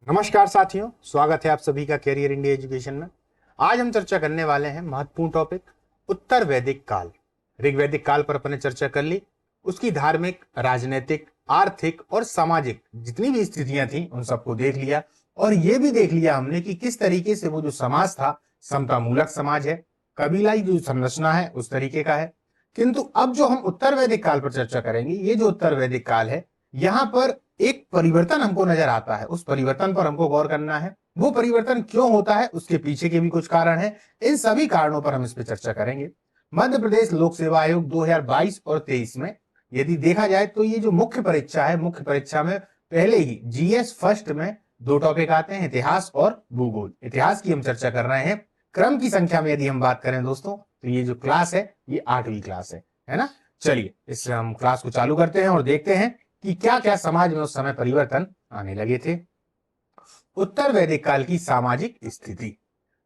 नमस्कार साथियों, स्वागत है आप सभी का कैरियर इंडिया एजुकेशन में। आज हम चर्चा करने वाले हैं महत्वपूर्ण टॉपिक उत्तर वैदिक काल। ऋग्वैदिक काल पर अपने चर्चा कर ली, उसकी धार्मिक, राजनीतिक, आर्थिक और सामाजिक जितनी भी स्थितियां थी उन सबको देख लिया और ये भी देख लिया हमने कि किस तरीके से वो जो समाज था समता मूलक समाज है, कबीलाई जो संरचना है उस तरीके का है। किंतु अब जो हम उत्तर वैदिक काल पर चर्चा करेंगे, ये जो उत्तर वैदिक काल है, यहाँ पर एक परिवर्तन हमको नजर आता है। उस परिवर्तन पर हमको गौर करना है। वो परिवर्तन क्यों होता है, उसके पीछे के भी कुछ कारण है। इन सभी कारणों पर हम इस पर चर्चा करेंगे। मध्य प्रदेश लोक सेवा आयोग 2022 और 23 में यदि देखा जाए तो ये जो मुख्य परीक्षा है, मुख्य परीक्षा में पहले ही जीएस फर्स्ट में दो टॉपिक आते हैं, इतिहास और भूगोल। इतिहास की हम चर्चा कर रहे हैं। क्रम की संख्या में यदि हम बात करें दोस्तों, तो ये जो क्लास है ये 8वीं क्लास है ना। चलिए इस हम क्लास को चालू करते हैं और देखते हैं कि क्या क्या समाज में उस समय परिवर्तन आने लगे थे। उत्तर वैदिक काल की सामाजिक स्थिति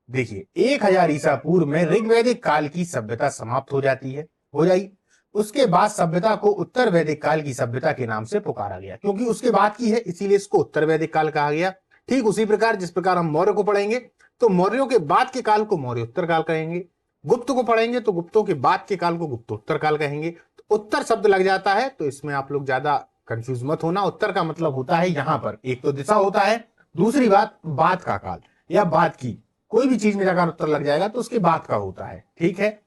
देखिए, 1000 ईसा पूर्व में ऋग्वैदिक काल की सभ्यता समाप्त हो जाती है, हो जाई। उसके बाद सभ्यता को उत्तर वैदिक काल की सभ्यता के नाम से पुकारा गया, क्योंकि उसके बाद की है इसीलिए इसको उत्तर वैदिक काल कहा गया। ठीक उसी प्रकार जिस प्रकार हम मौर्य को पढ़ेंगे तो मौर्यों के बाद के काल को मौर्य उत्तर काल कहेंगे, गुप्त को पढ़ेंगे तो गुप्तों के बाद के काल को गुप्तोत्तर काल कहेंगे। तो उत्तर शब्द लग जाता है तो इसमें आप लोग ज्यादा कंफ्यूज मत होना। उत्तर का मतलब होता है यहां पर एक तो दिशा होता है, दूसरी बात बाद का काल या बाद की, कोई भी चीज में अगर उत्तर लग जाएगा तो उसके बाद का होता है। ठीक है।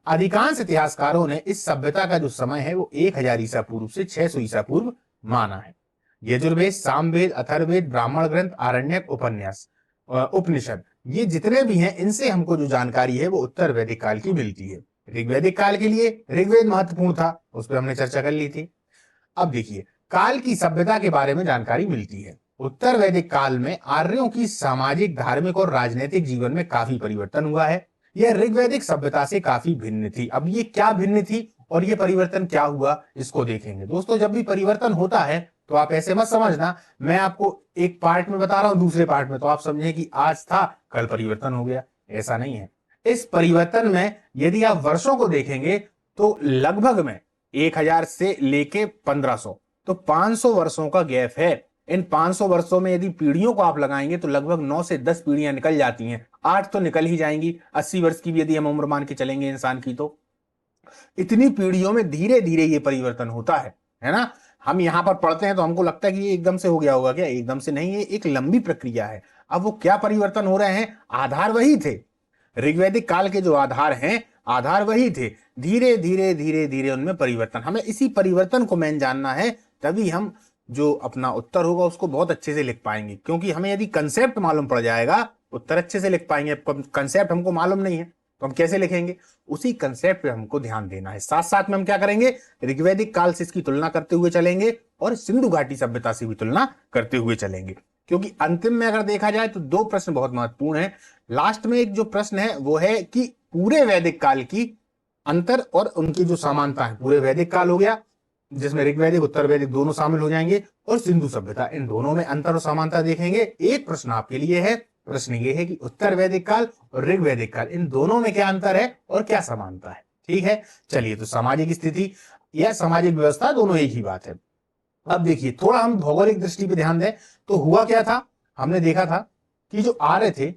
अधिकांश इतिहासकारों ने इस सभ्यता का जो समय है वो 1000 ईसा पूर्व से 600 ईसा पूर्व माना है। यजुर्वेद, सामवेद, अथर्ववेद, ब्राह्मण ग्रंथ, आरण्यक, उपन्यास, उपनिषद, ये जितने भी हैं इनसे हमको जो जानकारी है वो उत्तर वैदिक काल की मिलती है। ऋग्वैदिक काल के लिए ऋग्वेद महत्वपूर्ण था, उस पर हमने चर्चा कर ली थी। अब देखिए, काल की सभ्यता के बारे में जानकारी मिलती है। उत्तर वैदिक काल में आर्यों की सामाजिक, धार्मिक और राजनीतिक जीवन में काफी परिवर्तन हुआ है। यह ऋग्वैदिक सभ्यता से काफी भिन्न थी। अब ये क्या भिन्न थी और ये परिवर्तन क्या हुआ, इसको देखेंगे। दोस्तों, जब भी परिवर्तन होता है तो आप ऐसे मत समझना मैं आपको एक पार्ट में बता रहा हूं, दूसरे पार्ट में तो आप समझे कि आज था कल परिवर्तन हो गया। ऐसा नहीं है। इस परिवर्तन में यदि आप वर्षों को देखेंगे तो लगभग में 1000 से लेके 1500, तो 500 वर्षों का गैप है। इन 500 वर्षों में यदि पीढ़ियों को आप लगाएंगे तो लगभग 9 से 10 पीढ़ियां निकल जाती हैं। 8 तो निकल ही जाएंगी। 80 वर्ष की भी यदि हम उम्र मान के चलेंगे इंसान की, तो इतनी पीढ़ियों में धीरे धीरे ये परिवर्तन होता है ना। हम यहां पर पढ़ते हैं तो हमको लगता है कि ये एकदम से हो गया होगा, क्या एकदम से नहीं, ये एक लंबी प्रक्रिया है। अब वो क्या परिवर्तन हो रहे हैं, आधार वही थे। ऋग्वैदिक काल के जो आधार हैं, आधार वही थे। धीरे धीरे धीरे धीरे उनमें परिवर्तन, हमें इसी परिवर्तन को मेन जानना है, तभी हम जो अपना उत्तर होगा उसको बहुत अच्छे से लिख पाएंगे। क्योंकि हमें यदि कंसेप्ट मालूम पड़ जाएगा उत्तर अच्छे से लिख पाएंगे। कंसेप्ट हमको मालूम नहीं है तो हम कैसे लिखेंगे, उसी कंसेप्ट पे हमको ध्यान देना है। साथ साथ में हम क्या करेंगे, ऋग्वैदिक काल से इसकी तुलना करते हुए चलेंगे और सिंधु घाटी सभ्यता से भी तुलना करते हुए चलेंगे। क्योंकि अंतिम में अगर देखा जाए तो दो प्रश्न बहुत महत्वपूर्ण है। लास्ट में एक जो प्रश्न है वो है कि पूरे वैदिक काल की अंतर और उनकी जो समानता है। पूरे वैदिक काल हो गया जिसमें ऋग्वैदिक, उत्तर वैदिक दोनों शामिल हो जाएंगे, और सिंधु सभ्यता, इन दोनों में अंतर और समानता देखेंगे। एक प्रश्न आपके लिए है, प्रश्न ये है कि उत्तर वैदिक काल और ऋग्वैदिक काल, इन दोनों में क्या अंतर है और क्या समानता है। ठीक है। चलिए, तो सामाजिक स्थिति या सामाजिक व्यवस्था दोनों एक ही बात है। अब देखिए, थोड़ा हम भौगोलिक दृष्टि पे ध्यान दें तो हुआ क्या था, हमने देखा था कि जो आर्य थे,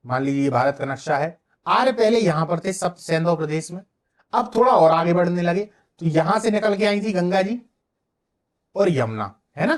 मान लीजिए भारत का नक्शा है, आर्य पहले यहां पर थे सप्त सैंधव प्रदेश में। अब थोड़ा और आगे बढ़ने लगे तो यहां से निकल के आई थी गंगा जी और यमुना, है ना।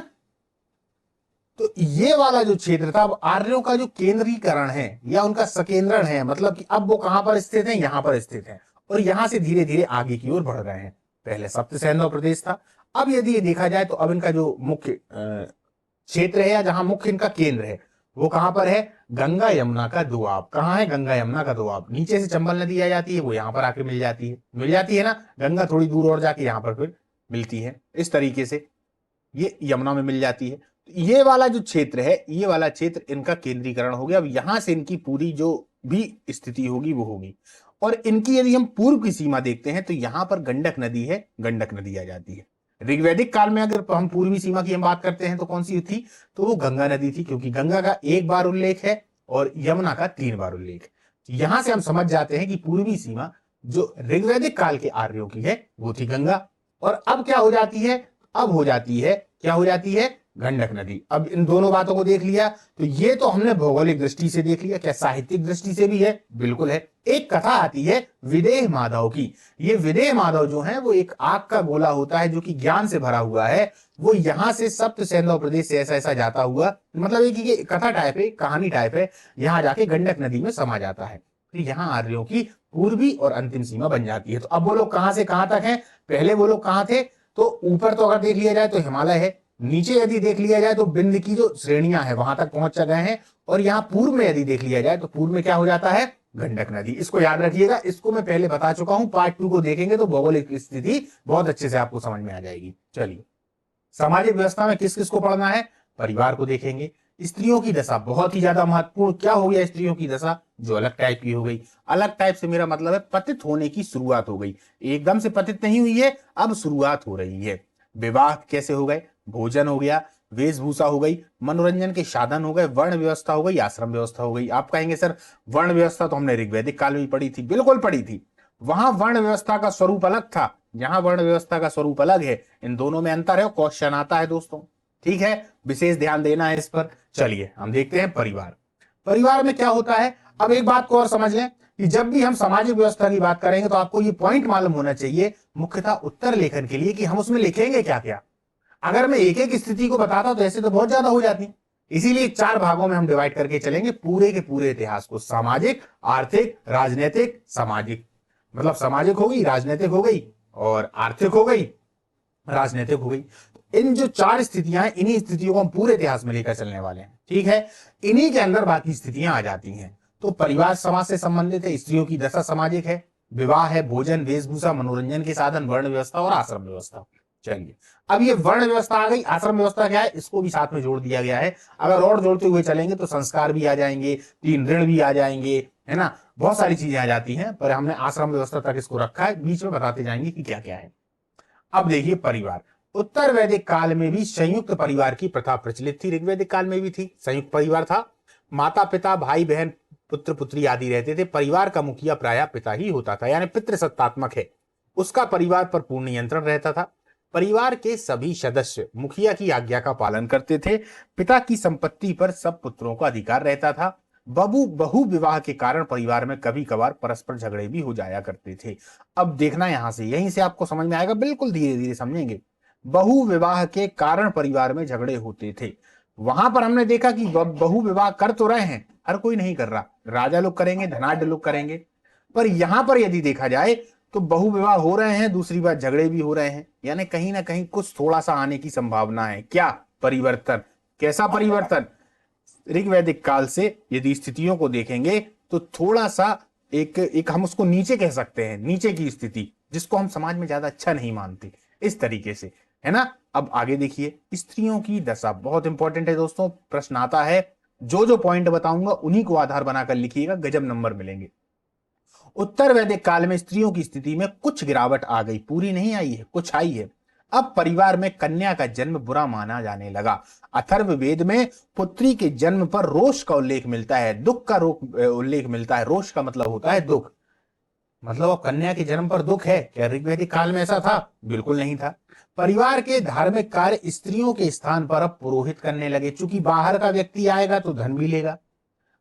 तो ये वाला जो क्षेत्र था, अब आर्यों का जो केंद्रीकरण है या उनका सकेंद्रण है, मतलब कि अब वो कहां पर स्थित है, यहां पर स्थित है और यहां से धीरे धीरे आगे की ओर बढ़ रहे हैं। पहले सप्त सैंधव प्रदेश था। अब यदि ये देखा जाए तो अब इनका जो मुख्य क्षेत्र है या जहां मुख्य इनका केंद्र है वो कहां पर है, गंगा यमुना का दोआब। कहां है, गंगा यमुना का दोआब। नीचे से चंबल नदी आ जाती है, वो यहां पर आके मिल जाती है ना। गंगा थोड़ी दूर और जाके यहां पर फिर मिलती है। इस तरीके से ये यमुना में मिल जाती है। ये वाला जो क्षेत्र है, ये वाला क्षेत्र इनका केंद्रीकरण हो गया। अब यहां से इनकी पूरी जो भी स्थिति होगी वो होगी। और इनकी यदि हम पूर्व की सीमा देखते हैं तो यहां पर गंडक नदी है, गंडक नदी आ जाती है। ऋग्वैदिक काल में अगर हम पूर्वी सीमा की हम बात करते हैं तो कौन सी थी, तो वो गंगा नदी थी, क्योंकि गंगा का एक बार उल्लेख है और यमुना का 3 बार उल्लेख। यहां से हम समझ जाते हैं कि पूर्वी सीमा जो ऋग्वैदिक काल के आर्यों की है वो थी गंगा। और अब क्या हो जाती है, अब हो जाती है, क्या हो जाती है, गंडक नदी। अब इन दोनों बातों को देख लिया तो ये तो हमने भौगोलिक दृष्टि से देख लिया, क्या साहित्यिक दृष्टि से भी है? बिल्कुल है। एक कथा आती है विदेह माधव की। ये विदेह माधव जो है वो एक आग का गोला होता है जो कि ज्ञान से भरा हुआ है। वो यहां से सप्त सैंधव प्रदेश से ऐसा ऐसा जाता हुआ, मतलब एक ये कथा टाइप है, कहानी टाइप है, यहाँ जाके गंडक नदी में समा जाता है। फिर यहाँ आर्यों की पूर्वी और अंतिम सीमा बन जाती है। तो अब वो लोग कहां से कहां तक हैं? पहले वो लोग कहां थे? तो ऊपर तो अगर देख लिया जाए तो हिमालय है, नीचे यदि देख लिया जाए तो बिंद की जो श्रेणियां है वहां तक पहुंच गए हैं, और यहाँ पूर्व में यदि देख लिया जाए तो पूर्व में क्या हो जाता है? गंडक नदी। इसको याद रखिएगा, इसको मैं पहले बता चुका हूं, पार्ट 2 को देखेंगे तो भौगोलिक स्थिति बहुत अच्छे से आपको समझ में आ जाएगी। चलिए, सामाजिक व्यवस्था में किस किस को पढ़ना है? परिवार को देखेंगे। स्त्रियों की दशा बहुत ही ज्यादा महत्वपूर्ण। क्या हो गया स्त्रियों की दशा? जो अलग टाइप की हो गई। अलग टाइप से मेरा मतलब है पतित होने की शुरुआत हो गई, एकदम से पतित नहीं हुई है, अब शुरुआत हो रही है। विवाह कैसे हो गए? भोजन हो गया, वेशभूषा हो गई, मनोरंजन के साधन हो गए, वर्ण व्यवस्था हो गई, आश्रम व्यवस्था हो गई। आप कहेंगे सर वर्ण व्यवस्था तो हमने ऋग्वैदिक काल में पढ़ी थी। बिल्कुल पढ़ी थी, वहां वर्ण व्यवस्था का स्वरूप अलग था, यहाँ वर्ण व्यवस्था का स्वरूप अलग है। इन दोनों में अंतर है, क्वेश्चन आता है दोस्तों, ठीक है, विशेष ध्यान देना है इस पर। चलिए हम देखते हैं परिवार। परिवार में क्या होता है? अब एक बात को और समझ लें कि जब भी हम सामाजिक व्यवस्था की बात करेंगे तो आपको ये पॉइंट मालूम होना चाहिए मुख्यतः उत्तर लेखन के लिए कि हम उसमें लिखेंगे क्या क्या। अगर मैं एक एक स्थिति को बताता तो ऐसे तो बहुत ज्यादा हो जाती, इसीलिए 4 भागों में हम डिवाइड करके चलेंगे पूरे के पूरे इतिहास को। सामाजिक, आर्थिक, राजनीतिक, सामाजिक, मतलब सामाजिक हो गई, राजनीतिक हो गई, और आर्थिक हो गई, राजनीतिक हो गई। इन जो 4 स्थितियां हैं, इन्हीं स्थितियों को हम पूरे इतिहास में लेकर चलने वाले हैं, ठीक है। इन्हीं के अंदर बाकी स्थितियां आ जाती हैं। तो परिवार समाज से संबंधित है, स्त्रियों की दशा सामाजिक है, विवाह है, भोजन, वेशभूषा, मनोरंजन के साधन, वर्ण व्यवस्था और आश्रम व्यवस्था। चलिए, अब ये वर्ण व्यवस्था आ गई, आश्रम व्यवस्था क्या है इसको भी साथ में जोड़ दिया गया है। अगर और जोड़ते हुए चलेंगे तो संस्कार भी आ जाएंगे, 3 ऋण भी आ जाएंगे, है ना, बहुत सारी चीजें आ जाती हैं, पर हमने आश्रम व्यवस्था तक इसको रखा है, बीच में बताते जाएंगे कि क्या क्या है। अब देखिए परिवार, उत्तर वैदिक काल में भी संयुक्त परिवार की प्रथा प्रचलित थी, ऋग्वैदिक काल में भी थी। संयुक्त परिवार था, माता पिता, भाई बहन, पुत्र पुत्री आदि रहते थे। परिवार का मुखिया प्रायः पिता ही होता था, यानी पितृसत्तात्मक है, उसका परिवार पर पूर्ण नियंत्रण रहता था। परिवार के सभी सदस्य मुखिया की आज्ञा का पालन करते थे। पिता की संपत्ति पर सब पुत्रों का अधिकार रहता था। बहु विवाह के कारण परिवार में कभी कभार परस्पर झगड़े भी हो जाया करते थे। अब देखना यहां से, यहीं से आपको समझ में आएगा, बिल्कुल धीरे धीरे समझेंगे। बहु विवाह के कारण परिवार में झगड़े होते थे। वहां पर हमने देखा कि बहु विवाह कर तो रहे हैं, हर कोई नहीं कर रहा, राजा लोग करेंगे, धनाढ्य लोग करेंगे, पर यहां पर यदि देखा जाए तो बहु विवाह हो रहे हैं, दूसरी बात झगड़े भी हो रहे हैं, यानी कहीं ना कहीं कुछ थोड़ा सा आने की संभावना है। क्या परिवर्तन? कैसा परिवर्तन? ऋग्वैदिक काल से यदि स्थितियों को देखेंगे तो थोड़ा सा एक हम उसको नीचे कह सकते हैं, नीचे की स्थिति, जिसको हम समाज में ज्यादा अच्छा नहीं मानते, इस तरीके से, है ना। अब आगे देखिए, स्त्रियों की दशा बहुत इंपॉर्टेंट है दोस्तों, प्रश्न आता है, जो जो पॉइंट बताऊंगा उन्हीं को आधार बनाकर लिखिएगा, गजब नंबर मिलेंगे। उत्तर वैदिक काल में स्त्रियों की स्थिति में कुछ गिरावट आ गई, पूरी नहीं आई है, कुछ आई है। अब परिवार में कन्या का जन्म बुरा माना जाने लगा। अथर्ववेद में पुत्री के जन्म पर रोष का उल्लेख मिलता है, दुख का उल्लेख मिलता है। रोष का मतलब होता है दुख, मतलब अब कन्या के जन्म पर दुख है। क्या ऋग्वैदिक काल में ऐसा था? बिल्कुल नहीं था। परिवार के धार्मिक कार्य स्त्रियों के स्थान पर अब पुरोहित करने लगे, चूंकि बाहर का व्यक्ति आएगा तो धन भी लेगा,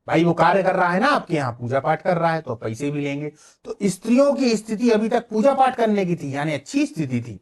भाई वो कार्य कर रहा है ना आपके यहाँ, पूजा पाठ कर रहा है तो पैसे भी लेंगे। तो स्त्रियों की स्थिति अभी तक पूजा पाठ करने की थी, यानी अच्छी स्थिति थी,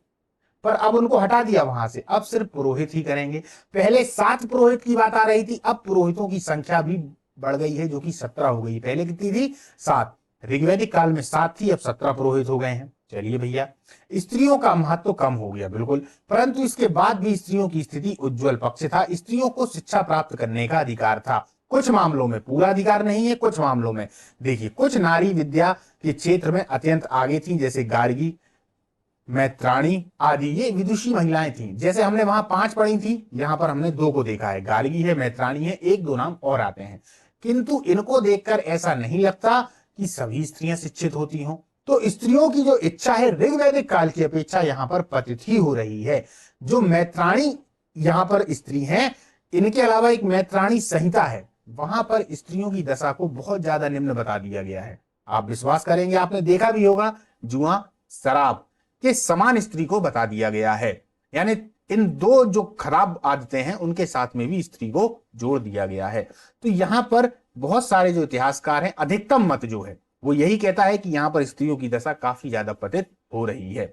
पर अब उनको हटा दिया वहां से, अब सिर्फ पुरोहित ही करेंगे। पहले 7 पुरोहित की बात आ रही थी, अब पुरोहितों की संख्या भी बढ़ गई है, जो कि 17 हो गई। पहले कितनी थी? 7। ऋग्वैदिक काल में 7 थी, अब 17 पुरोहित हो गए हैं। चलिए भैया, स्त्रियों का महत्व कम हो गया, बिल्कुल, परंतु इसके बाद भी स्त्रियों की स्थिति उज्जवल पक्ष था। स्त्रियों को शिक्षा प्राप्त करने का अधिकार था, कुछ मामलों में, पूरा अधिकार नहीं है, कुछ मामलों में। देखिए, कुछ नारी विद्या के क्षेत्र में अत्यंत आगे थी, जैसे गार्गी, मैत्राणी आदि, ये विदुषी महिलाएं थीं। जैसे हमने वहां 5 पढ़ी थी, यहां पर हमने 2 को देखा है, गार्गी है, मैत्राणी है, 1-2 नाम और आते हैं। किंतु इनको देखकर ऐसा नहीं लगता कि सभी स्त्रियां शिक्षित होती हों। तो स्त्रियों की जो इच्छा है ऋग्वैदिक काल की अपेक्षा यहां पर पतित ही हो रही है। जो मैत्राणी यहां पर स्त्री हैं, इनके अलावा एक मैत्राणी संहिता है, वहां पर स्त्रियों की दशा को बहुत ज्यादा निम्न बता दिया गया है। आप विश्वास करेंगे, आपने देखा भी होगा, जुआ, शराब के समान स्त्री को बता दिया गया है। यानी इन दो जो खराब आदतें हैं उनके साथ में भी स्त्री को जोड़ दिया गया है। तो यहां पर बहुत सारे जो इतिहासकार हैं, अधिकतम मत जो है वो यही कहता है कि यहां पर स्त्रियों की दशा काफी ज्यादा पतित हो रही है।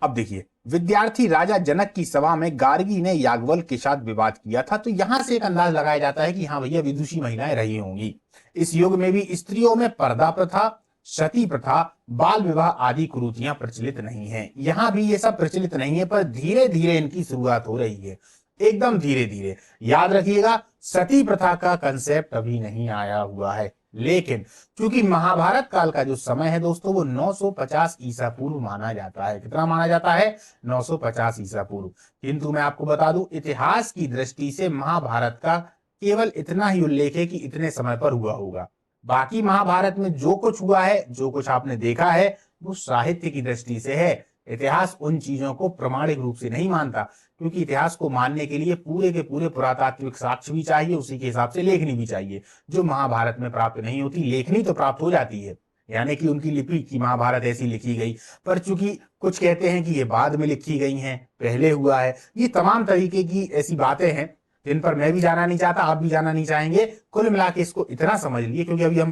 अब देखिए, विद्यार्थी राजा जनक की सभा में गार्गी ने याज्ञवल्क्य के साथ विवाद किया था, तो यहां से एक अंदाज लगाया जाता है कि हाँ भैया, विदुषी महिलाएं रही होंगी। इस युग में भी स्त्रियों में पर्दा प्रथा, सती प्रथा, बाल विवाह आदि कुरीतियां प्रचलित नहीं है। यहां भी ये सब प्रचलित नहीं है, पर धीरे धीरे इनकी शुरुआत हो रही है, एकदम धीरे धीरे। याद रखिएगा, सती प्रथा का कंसेप्ट अभी नहीं आया हुआ है, लेकिन क्योंकि महाभारत काल का जो समय है दोस्तों, वो 950 ईसा पूर्व माना जाता है। कितना माना जाता है? 950 ईसा पूर्व। किंतु मैं आपको बता दूं, इतिहास की दृष्टि से महाभारत का केवल इतना ही उल्लेख है कि इतने समय पर हुआ होगा। बाकी महाभारत में जो कुछ हुआ है, जो कुछ आपने देखा है, वो साहित्य की दृष्टि से है। इतिहास उन चीजों को प्रमाणिक रूप से नहीं मानता, क्योंकि इतिहास को मानने के लिए पूरे के पूरे पुरातात्विक साक्ष्य भी चाहिए, उसी के हिसाब से लेखनी भी चाहिए, जो महाभारत में प्राप्त नहीं होती। लेखनी तो प्राप्त हो जाती है, यानी कि उनकी लिपि की महाभारत ऐसी लिखी गई, पर चूंकि कुछ कहते हैं कि ये बाद में लिखी गई हैं, पहले हुआ है। ये तमाम तरीके की ऐसी बातें हैं जिन पर मैं भी जाना नहीं चाहता, आप भी जाना नहीं चाहेंगे। कुल मिला के इसको इतना समझ लिए, क्योंकि अभी हम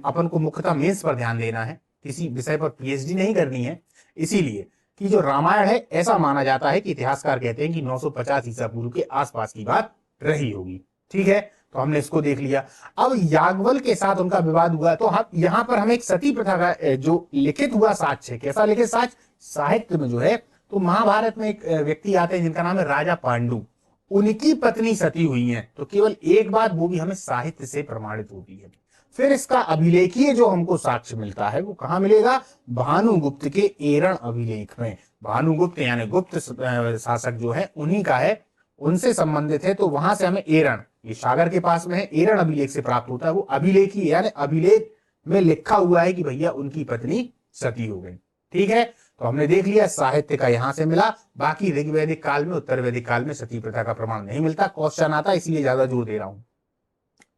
अपन को मुख्यतः मेंस पर ध्यान देना है, किसी विषय पर पीएचडी नहीं करनी है। इसीलिए कि जो रामायण है, ऐसा माना जाता है कि इतिहासकार कहते हैं कि 950 ईसा पूर्व के आसपास की बात रही होगी। ठीक है, तो हमने इसको देख लिया। अब याज्ञवल्क्य के साथ उनका विवाद हुआ, तो हम यहां पर हमें एक सती प्रथा का जो लिखित हुआ साक्ष्य है। कैसा लिखित साक्ष्य? साहित्य में जो है, तो महाभारत में एक व्यक्ति आते हैं जिनका नाम है राजा पांडु, उनकी पत्नी सती हुई है। तो केवल एक बात, वो भी हमें साहित्य से प्रमाणित होती है। फिर इसका अभिलेखीय जो हमको साक्ष्य मिलता है, वो कहां मिलेगा? भानुगुप्त के एरण अभिलेख में। भानुगुप्त यानी गुप्त शासक जो है, उन्हीं का है, उनसे संबंधित है। तो वहां से हमें एरण, ये सागर के पास में है, एरण अभिलेख से प्राप्त होता है। वो अभिलेखी यानी अभिलेख में लिखा हुआ है कि भैया उनकी पत्नी सती हो गई। ठीक है, तो हमने देख लिया साहित्य का यहां से मिला। बाकी ऋग्वैदिक काल में, उत्तर वैदिक काल में सती प्रथा का प्रमाण नहीं मिलता। क्वेश्चन आता है, इसलिए ज्यादा जोर दे रहा हूं।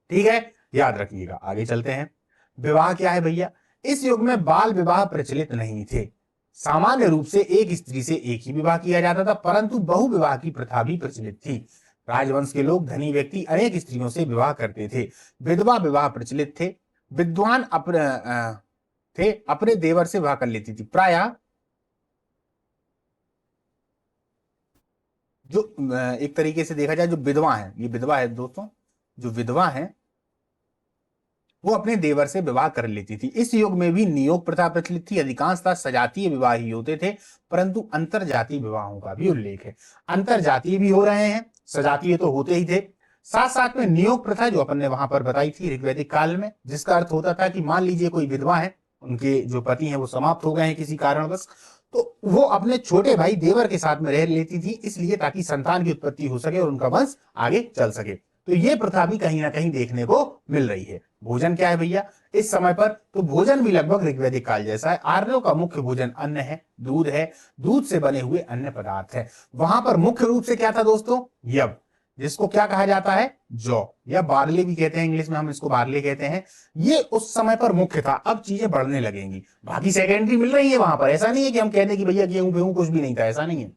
ठीक है, याद रखिएगा। आगे चलते हैं। विवाह क्या है भैया? इस युग में बाल विवाह प्रचलित नहीं थे। सामान्य रूप से एक स्त्री से एक ही विवाह किया जाता था, परंतु बहु विवाह की प्रथा भी प्रचलित थी। राजवंश के लोग, धनी व्यक्ति अनेक स्त्रियों से विवाह करते थे। विधवा विवाह प्रचलित थे। विद्वान अपने देवर से विवाह कर लेती थी। प्रायः जो एक तरीके से देखा जाए, जो विधवा है, ये विधवा है दोस्तों, जो विधवा है वो अपने देवर से विवाह कर लेती थी। इस युग में भी नियोग प्रथा प्रचलित थी। अधिकांशतः सजातीय विवाह ही होते थे, परंतु अंतर जातीय विवाहों का भी उल्लेख है। अंतर जातीय भी हो रहे हैं, सजातीय तो होते ही थे। साथ साथ में नियोग प्रथा जो अपन ने वहां पर बताई थी ऋग्वैदिक काल में, जिसका अर्थ होता था कि मान लीजिए कोई विधवा है, उनके जो पति हैं वो समाप्त हो गए हैं किसी कारणवश, तो वो अपने छोटे भाई देवर के साथ में रह लेती थी, इसलिए ताकि संतान की उत्पत्ति हो सके और उनका वंश आगे चल सके। तो ये प्रथा भी कहीं ना कहीं देखने को मिल रही है। भोजन क्या है भैया इस समय पर? तो भोजन भी लगभग ऋग्वैदिक काल जैसा है। आर्यों का मुख्य भोजन अन्न है, दूध है, दूध से बने हुए अन्य पदार्थ है। वहां पर मुख्य रूप से क्या था दोस्तों? यव, जिसको क्या कहा जाता है? जौ, या बार्ले भी कहते हैं, इंग्लिश में हम इसको बार्ले कहते हैं। ये उस समय पर मुख्य था। अब चीजें बढ़ने लगेंगी, बाकी सेकेंडरी मिल रही है वहां पर। ऐसा नहीं है कि हम कहते कि भैया गेहूं वेहूं कुछ भी नहीं था, ऐसा नहीं है।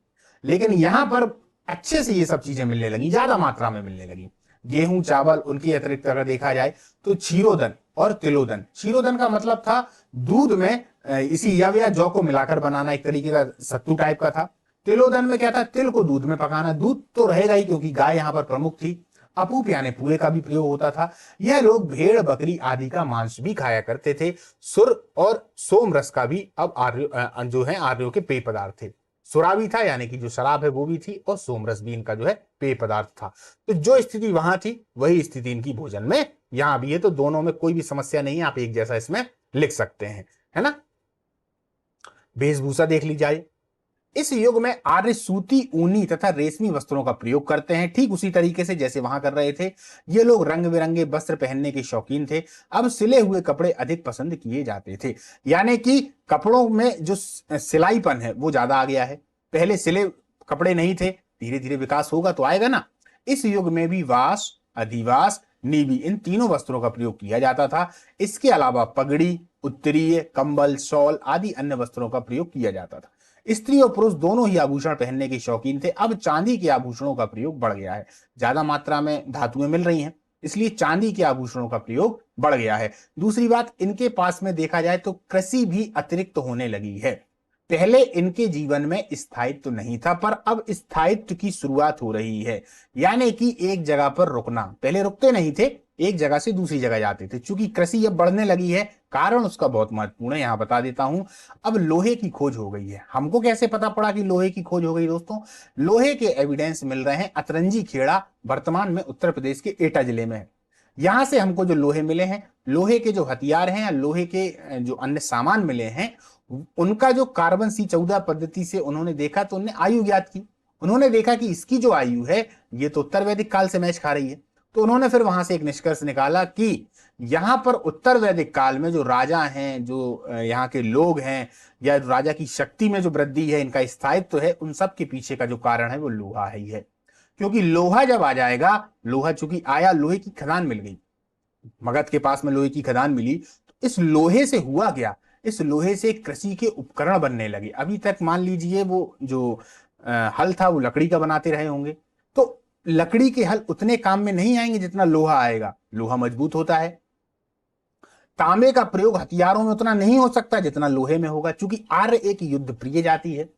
लेकिन यहां पर अच्छे से ये सब चीजें मिलने लगी, ज्यादा मात्रा में मिलने लगी। गेहूं, चावल, उनके अतिरिक्त अगर देखा जाए तो क्षीरोदन और तिलोदन। क्षीरोदन का मतलब था दूध में इसी यव या जौ को मिलाकर बनाना, एक तरीके का सत्तू टाइप का था। तिलोदन में क्या था? तिल को दूध में पकाना। दूध तो रहेगा ही, क्योंकि गाय यहां पर प्रमुख थी। अपूप यानी पुए का भी प्रयोग होता था। यह लोग भेड़, बकरी आदि का मांस भी खाया करते थे। सुर और सोम रस का भी अब आर्य जो है आर्यों के पेय पदार्थ थे। सुरा भी था, यानी कि जो शराब है वो भी थी, और सोमरस भी इनका जो है पेय पदार्थ था। तो जो स्थिति वहां थी वही स्थिति इनकी भोजन में यहां भी है। तो दोनों में कोई भी समस्या नहीं है, आप एक जैसा इसमें लिख सकते हैं, है ना। वेशभूषा देख ली जाए। इस युग में आर्य सूती, ऊनी तथा रेशमी वस्त्रों का प्रयोग करते हैं, ठीक उसी तरीके से जैसे वहां कर रहे थे। ये लोग रंग बिरंगे वस्त्र पहनने के शौकीन थे। अब सिले हुए कपड़े अधिक पसंद किए जाते थे, यानी कि कपड़ों में जो सिलाईपन है वो ज्यादा आ गया है। पहले सिले कपड़े नहीं थे, धीरे धीरे विकास होगा तो आएगा ना। इस युग में भी वास, अधिवास, नीबी, इन तीनों वस्त्रों का प्रयोग किया जाता था। इसके अलावा पगड़ी, उत्तरीय, कंबल, शॉल आदि अन्य वस्त्रों का प्रयोग किया जाता था। स्त्री और पुरुष दोनों ही आभूषण पहनने के शौकीन थे। अब चांदी के आभूषणों का प्रयोग बढ़ गया है, ज्यादा मात्रा में धातुएं मिल रही हैं, इसलिए चांदी के आभूषणों का प्रयोग बढ़ गया है। दूसरी बात, इनके पास में देखा जाए तो कृषि भी अतिरिक्त होने लगी है। पहले इनके जीवन में स्थायित्व नहीं था, पर अब स्थायित्व की शुरुआत हो रही है, यानी कि एक जगह पर रुकना। पहले रुकते नहीं थे, एक जगह से दूसरी जगह जाते थे। चूंकि कृषि अब बढ़ने लगी है, कारण उसका बहुत महत्वपूर्ण है, यहां बता देता हूं। अब लोहे की खोज हो गई है। हमको कैसे पता पड़ा कि लोहे की खोज हो गई दोस्तों? लोहे के एविडेंस मिल रहे हैं अतरंजी खेड़ा, वर्तमान में उत्तर प्रदेश के एटा जिले में है। यहां से हमको जो लोहे मिले हैं, लोहे के जो हथियार हैं या लोहे के जो अन्य सामान मिले हैं, उनका जो कार्बन C14 पद्धति से उन्होंने देखा तो उन्होंने आयु ज्ञात की। उन्होंने देखा कि इसकी जो आयु है ये तो उत्तर वैदिक काल से मैच खा रही है। तो उन्होंने फिर वहां से एक निष्कर्ष निकाला कि यहां पर उत्तर वैदिक काल में जो राजा हैं, जो यहाँ के लोग हैं, या राजा की शक्ति में जो वृद्धि है, इनका स्थायित्व है, उन सब के पीछे का जो कारण है वो लोहा ही है। क्योंकि लोहा जब आ जाएगा, लोहा चूंकि आया, लोहे की खदान मिल गई, मगध के पास में लोहे की खदान मिली, तो इस लोहे से हुआ क्या? इस लोहे से कृषि के उपकरण बनने लगे। अभी तक मान लीजिए वो जो हल था वो लकड़ी का बनाते रहे होंगे, तो लकड़ी के हल उतने काम में नहीं आएंगे जितना लोहा आएगा। लोहा मजबूत होता है। तांबे का प्रयोग हथियारों में उतना नहीं हो सकता जितना लोहे में होगा, चूंकि आर्य एक युद्ध प्रिय जाति है।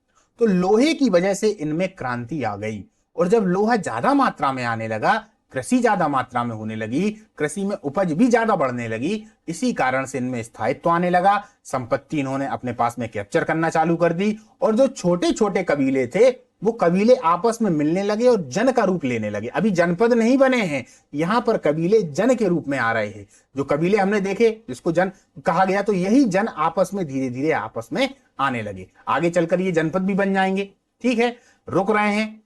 तो लोहे की वजह से इनमें क्रांति आ गई। और जब लोहा ज्यादा मात्रा में आने लगा, कृषि ज्यादा मात्रा में होने लगी, कृषि में उपज भी ज्यादा बढ़ने लगी, इसी कारण से इनमें स्थायित्व आने लगा। संपत्ति इन्होंने अपने पास में कैप्चर करना चालू कर दी। और जो छोटे छोटे कबीले थे, वो कबीले आपस में मिलने लगे और जन का रूप लेने लगे। अभी जनपद नहीं बने हैं, यहां पर कबीले जन के रूप में आ रहे हैं। जो कबीले हमने देखे जिसको जन कहा गया, तो यही जन आपस में धीरे धीरे आपस में आने लगे। आगे चलकर ये जनपद भी बन जाएंगे। ठीक है, रुक रहे हैं।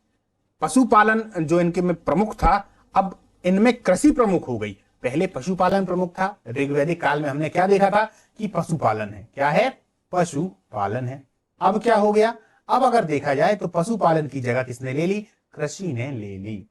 पशुपालन जो इनके में प्रमुख था, अब इनमें कृषि प्रमुख हो गई। पहले पशुपालन प्रमुख था। ऋग्वैदिक काल में हमने क्या देखा था कि पशुपालन है। क्या है? पशुपालन है। अब क्या हो गया? अब अगर देखा जाए तो पशुपालन की जगह किसने ले ली? कृषि ने ले ली।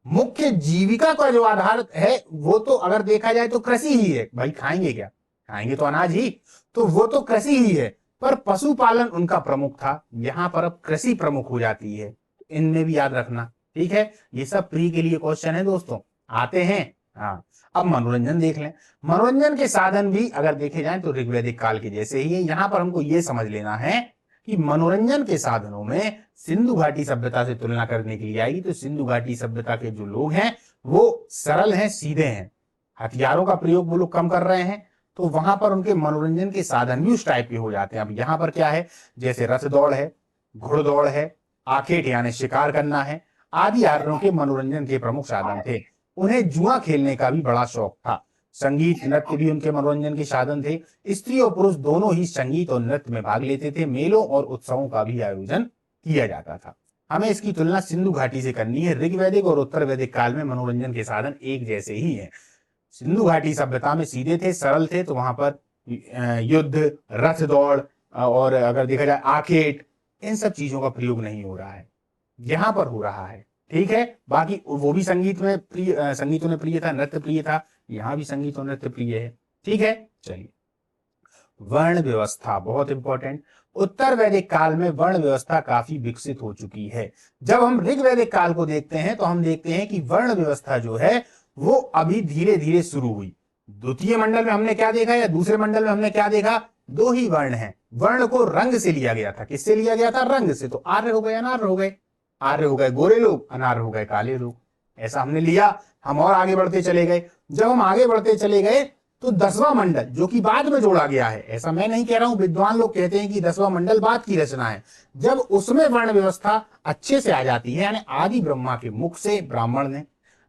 मुख्य जीविका का जो आधार है वो तो अगर देखा जाए तो कृषि ही है। भाई खाएंगे क्या? खाएंगे तो अनाज ही, तो वो तो कृषि ही है। पर पशुपालन उनका प्रमुख था, यहां पर अब कृषि प्रमुख हो जाती है। इनमें भी याद रखना। ठीक है, ये सब प्री के लिए क्वेश्चन है दोस्तों, आते हैं। हाँ, अब मनोरंजन देख लें। मनोरंजन के साधन भी अगर देखे जाएं तो ऋग्वैदिक काल के जैसे ही है। यहां पर हमको ये समझ लेना है कि मनोरंजन के साधनों में सिंधु घाटी सभ्यता से तुलना करने के लिए आएगी तो सिंधु घाटी सभ्यता के जो लोग हैं वो सरल हैं, सीधे हैं। हथियारों का प्रयोग वो लोग कम कर रहे हैं, तो वहां पर उनके मनोरंजन के साधन भी उस टाइप के हो जाते हैं। अब यहाँ पर क्या है, जैसे रथ दौड़ है, घुड़दौड़ है, आखेट यानी शिकार करना है, आदि आर्यों के मनोरंजन के प्रमुख साधन थे। उन्हें जुआ खेलने का भी बड़ा शौक था। संगीत नृत्य भी उनके मनोरंजन के साधन थे। स्त्री और पुरुष दोनों ही संगीत और नृत्य में भाग लेते थे। मेलों और उत्सवों का भी आयोजन किया जाता था। हमें इसकी तुलना सिंधु घाटी से करनी है। ऋग्वैदिक और उत्तर वैदिक काल में मनोरंजन के साधन एक जैसे ही हैं। सिंधु घाटी सभ्यता में सीधे थे, सरल थे, तो वहां पर युद्ध, रथ दौड़ और अगर देखा जाए आखेट, इन सब चीजों का प्रयोग नहीं हो रहा है, यहां पर हो रहा है। ठीक है, बाकी वो भी संगीत में प्रिय, संगीतों में प्रिय था, नृत्य प्रिय था, यहां भी संगीत और नृत्य प्रिय है। ठीक है, चलिए। वर्ण व्यवस्था बहुत इंपॉर्टेंट। उत्तर वैदिक काल में वर्ण व्यवस्था काफी विकसित हो चुकी है। जब हम ऋग्वैदिक काल को देखते हैं तो हम देखते हैं कि वर्ण व्यवस्था जो है वो अभी धीरे धीरे शुरू हुई। द्वितीय मंडल में हमने क्या देखा या दूसरे मंडल में हमने क्या देखा? दो ही वर्ण हैं। वर्ण को रंग से लिया गया था। किससे लिया गया था? रंग से। तो आर्य हो गए, अनार्य हो गए। आर्य हो गए गोरे लोग, अनार्य हो गए काले लोग। ऐसा हमने लिया, हम और आगे बढ़ते चले गए। जब हम आगे बढ़ते चले गए तो 10वां मंडल जो कि बाद में जोड़ा गया है, ऐसा मैं नहीं कह रहा हूं, विद्वान लोग कहते हैं कि 10वां मंडल बाद की रचना है। जब उसमें वर्ण व्यवस्था अच्छे से आ जाती है, यानी आदि ब्रह्मा के मुख से ब्राह्मण ने,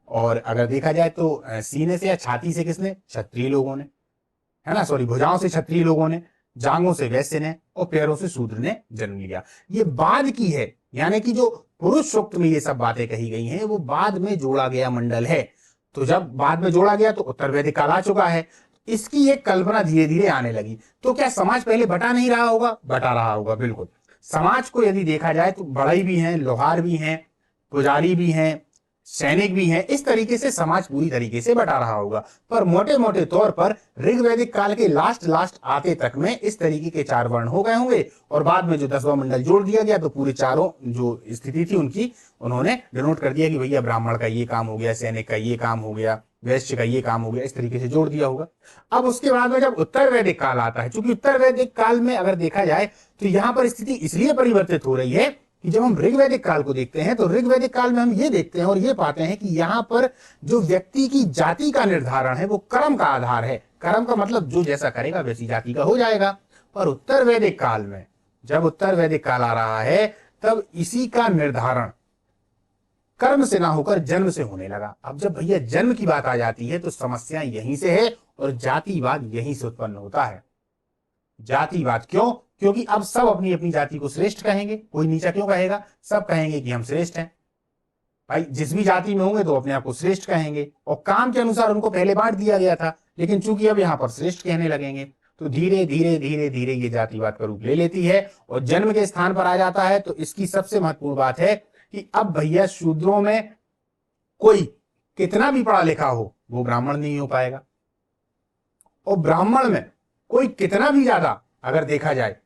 और अगर देखा जाए तो सीने से या छाती से किसने? क्षत्रिय लोगों ने, है ना, सॉरी, भुजाओं से क्षत्रिय लोगों ने, जांघों से वैश्य ने और पैरों से शूद्र ने जन्म लिया। ये बाद की है, यानी कि जो पुरुष सूक्त में ये सब बातें कही गई हैं वो बाद में जोड़ा गया मंडल है। तो जब बाद में जोड़ा गया तो उत्तर वैदिक काल आ चुका है। इसकी एक कल्पना धीरे धीरे आने लगी। तो क्या समाज पहले बटा नहीं रहा होगा? बटा रहा होगा, बिल्कुल। समाज को यदि देखा जाए तो बढ़ई भी हैं, लोहार भी हैं, पुजारी भी हैं, सैनिक भी हैं। इस तरीके से समाज पूरी तरीके से बटा रहा होगा। पर मोटे मोटे तौर पर ऋग्वैदिक काल के लास्ट आते तक में इस तरीके के 4 वर्ण हो गए होंगे और बाद में जो 10वां मंडल जोड़ दिया गया तो पूरे चारों जो स्थिति थी उनकी उन्होंने डिनोट कर दिया कि भैया ब्राह्मण का ये काम हो गया, सैनिक का ये काम हो गया, वैश्य का ये काम हो गया, इस तरीके से जोड़ दिया होगा। अब उसके बाद में जब उत्तर वैदिक काल आता है, चूंकि उत्तर वैदिक काल में अगर देखा जाए तो यहां पर स्थिति इसलिए परिवर्तित हो रही है कि जब हम ऋग्वैदिक काल को देखते हैं तो ऋग्वैदिक काल में हम ये देखते हैं और ये पाते हैं कि यहां पर जो व्यक्ति की जाति का निर्धारण है वो कर्म का आधार है। कर्म का मतलब जो जैसा करेगा वैसी जाति का हो जाएगा। पर उत्तर वैदिक काल में जब उत्तर वैदिक काल आ रहा है तब इसी का निर्धारण कर्म से ना होकर जन्म से होने लगा। अब जब भैया जन्म की बात आ जाती है तो समस्या यहीं से है और जातिवाद यहीं से उत्पन्न होता है। जातिवाद क्यों? क्योंकि अब सब अपनी अपनी जाति को श्रेष्ठ कहेंगे, कोई नीचा क्यों कहेगा? सब कहेंगे कि हम श्रेष्ठ हैं। भाई जिस भी जाति में होंगे तो अपने आप को श्रेष्ठ कहेंगे और काम के अनुसार उनको पहले बांट दिया गया था, लेकिन चूंकि अब यहां पर श्रेष्ठ कहने लगेंगे तो धीरे धीरे धीरे धीरे ये जातिवाद का रूप ले लेती है और जन्म के स्थान पर आ जाता है। तो इसकी सबसे महत्वपूर्ण बात है कि अब भैया शूद्रों में कोई कितना भी पढ़ा लिखा हो वो ब्राह्मण नहीं हो पाएगा और ब्राह्मण में कोई कितना भी ज्यादा अगर देखा जाए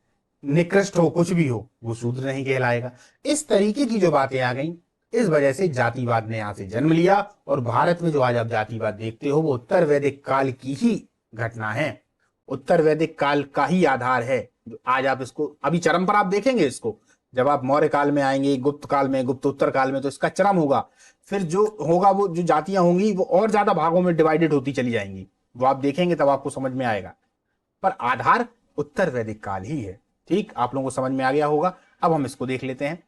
निकृष्ट हो, कुछ भी हो, वो शूद्र नहीं कहलाएगा। इस तरीके की जो बातें आ गई, इस वजह से जातिवाद ने यहां से जन्म लिया और भारत में जो आज आप जातिवाद देखते हो वो उत्तर वैदिक काल की ही घटना है, उत्तर वैदिक काल का ही आधार है। आज आप इसको अभी चरम पर आप देखेंगे, इसको जब आप मौर्य काल में आएंगे, गुप्त काल में, गुप्त उत्तर काल में, तो इसका चरम होगा। फिर जो होगा वो जो जातियां होंगी वो और ज्यादा भागों में डिवाइडेड होती चली जाएंगी, वो आप देखेंगे तब आपको समझ में आएगा। पर आधार उत्तर वैदिक काल ही है। ठीक, आप लोगों को समझ में आ गया होगा। अब हम इसको देख लेते हैं।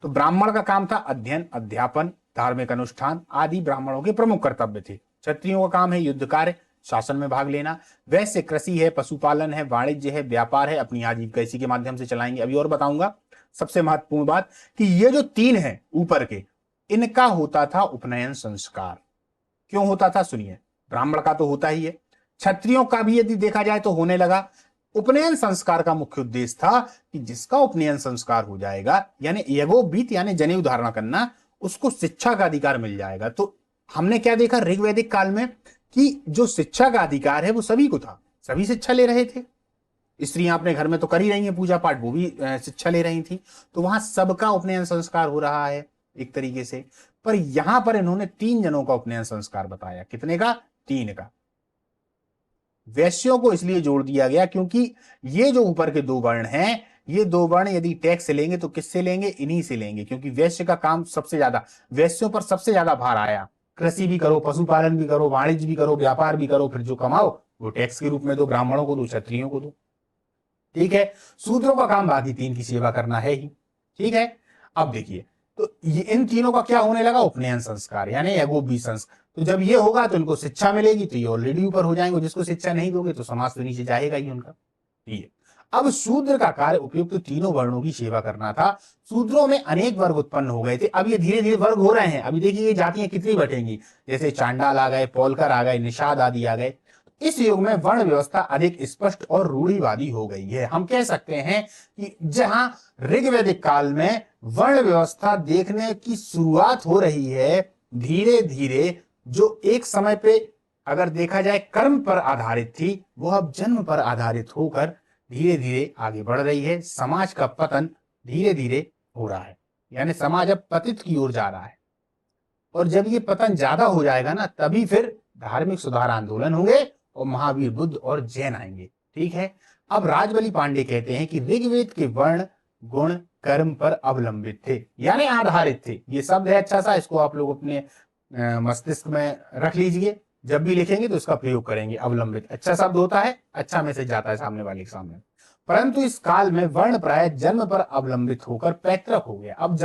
तो ब्राह्मण का काम था अध्ययन, अध्यापन, धार्मिक अनुष्ठान आदि ब्राह्मणों के प्रमुख कर्तव्य थे। क्षत्रियों का काम है युद्ध कार्य, शासन में भाग लेना। वैश्य कृषि है, पशुपालन है, वाणिज्य है, व्यापार है, अपनी आजीविका इसी के माध्यम से चलाएंगे। अभी और बताऊंगा। सबसे महत्वपूर्ण बात कि ये जो 3 है ऊपर के, इनका होता था उपनयन संस्कार। क्यों होता था सुनिए। ब्राह्मण का तो होता ही है, क्षत्रियों का भी यदि देखा जाए तो होने लगा। उपनयन संस्कार का मुख्य उद्देश्य था कि जिसका उपनयन संस्कार हो जाएगा, यानी यज्ञोपवीत यानी जनेऊ धारण करना, उसको शिक्षा का अधिकार मिल जाएगा। तो हमने क्या देखा ऋग्वैदिक काल में कि जो शिक्षा का अधिकार है वो सभी को था, सभी शिक्षा ले रहे थे। स्त्रियां अपने घर में तो कर ही रही हैं पूजा पाठ, वो भी शिक्षा ले रही थी। तो वहां सबका उपनयन संस्कार हो रहा है एक तरीके से। पर यहां पर इन्होंने 3 जनों का उपनयन संस्कार बताया। कितने का? 3 का। वैश्यों को इसलिए जोड़ दिया गया क्योंकि ये जो ऊपर के 2 वर्ण हैं, ये 2 वर्ण यदि टैक्स लेंगे तो किससे लेंगे? इन्हीं से लेंगे, क्योंकि वैश्य का काम सबसे ज्यादा, वैश्यों पर सबसे ज्यादा भार आया। कृषि भी करो, पशुपालन भी करो, वाणिज्य भी करो, व्यापार भी करो, फिर जो कमाओ वो टैक्स के रूप में दो, ब्राह्मणों को दो, क्षत्रियों को दो। ठीक है, शूद्रों का काम बाकी 3 की सेवा करना है ही। ठीक है, अब देखिए तो ये इन तीनों का क्या होने लगा? उपनयन संस्कार यानी यज्ञोपवीत संस्कार। तो जब ये होगा तो इनको शिक्षा मिलेगी, तो ये ऑलरेडी ऊपर हो जाएंगे। जिसको शिक्षा नहीं दोगे तो समाज तो नीचे जाएगा ही उनका। ठीक है, अब शूद्र का कार्य उपयुक्त तो 3 वर्णों की सेवा करना था। शूद्रों में अनेक वर्ग उत्पन्न हो गए थे। अब ये धीरे धीरे वर्ग हो रहे हैं। अभी देखिए ये जातियां कितनी बटेंगी, जैसे चांडाल आ गए, पौलकर आ गए, निषाद आदि आ गए। इस युग में वर्ण व्यवस्था अधिक स्पष्ट और रूढ़िवादी हो गई है। हम कह सकते हैं कि जहां ऋग्वैदिक काल में वर्ण व्यवस्था देखने की शुरुआत हो रही है, धीरे धीरे जो एक समय पे अगर देखा जाए कर्म पर आधारित थी, वो अब जन्म पर आधारित होकर धीरे धीरे आगे बढ़ रही है। समाज का पतन धीरे धीरे हो रहा है, यानी समाज अब पतित की ओर जा रहा है। और जब ये पतन ज्यादा हो जाएगा ना, तभी फिर धार्मिक सुधार आंदोलन होंगे और महावीर बुद्ध और जैन आएंगे। ठीक है, अब राजबली पांडे कहते हैं कि ऋग्वेद के वर्ण गुण कर्म पर अवलंबित थे, यानी आधारित थे। ये शब्द है अच्छा सा, इसको आप लोग अपने मस्तिष्क में रख लीजिए। जब भी लिखेंगे तो इसका प्रयोग करेंगे। अवलंबित अच्छा शब्द होता है, अच्छा मैसेज जाता है सामने वाले के सामने। परंतु इस काल में वर्ण प्राय जन्म पर अवलंबित होकर पैतृक हो गया। अब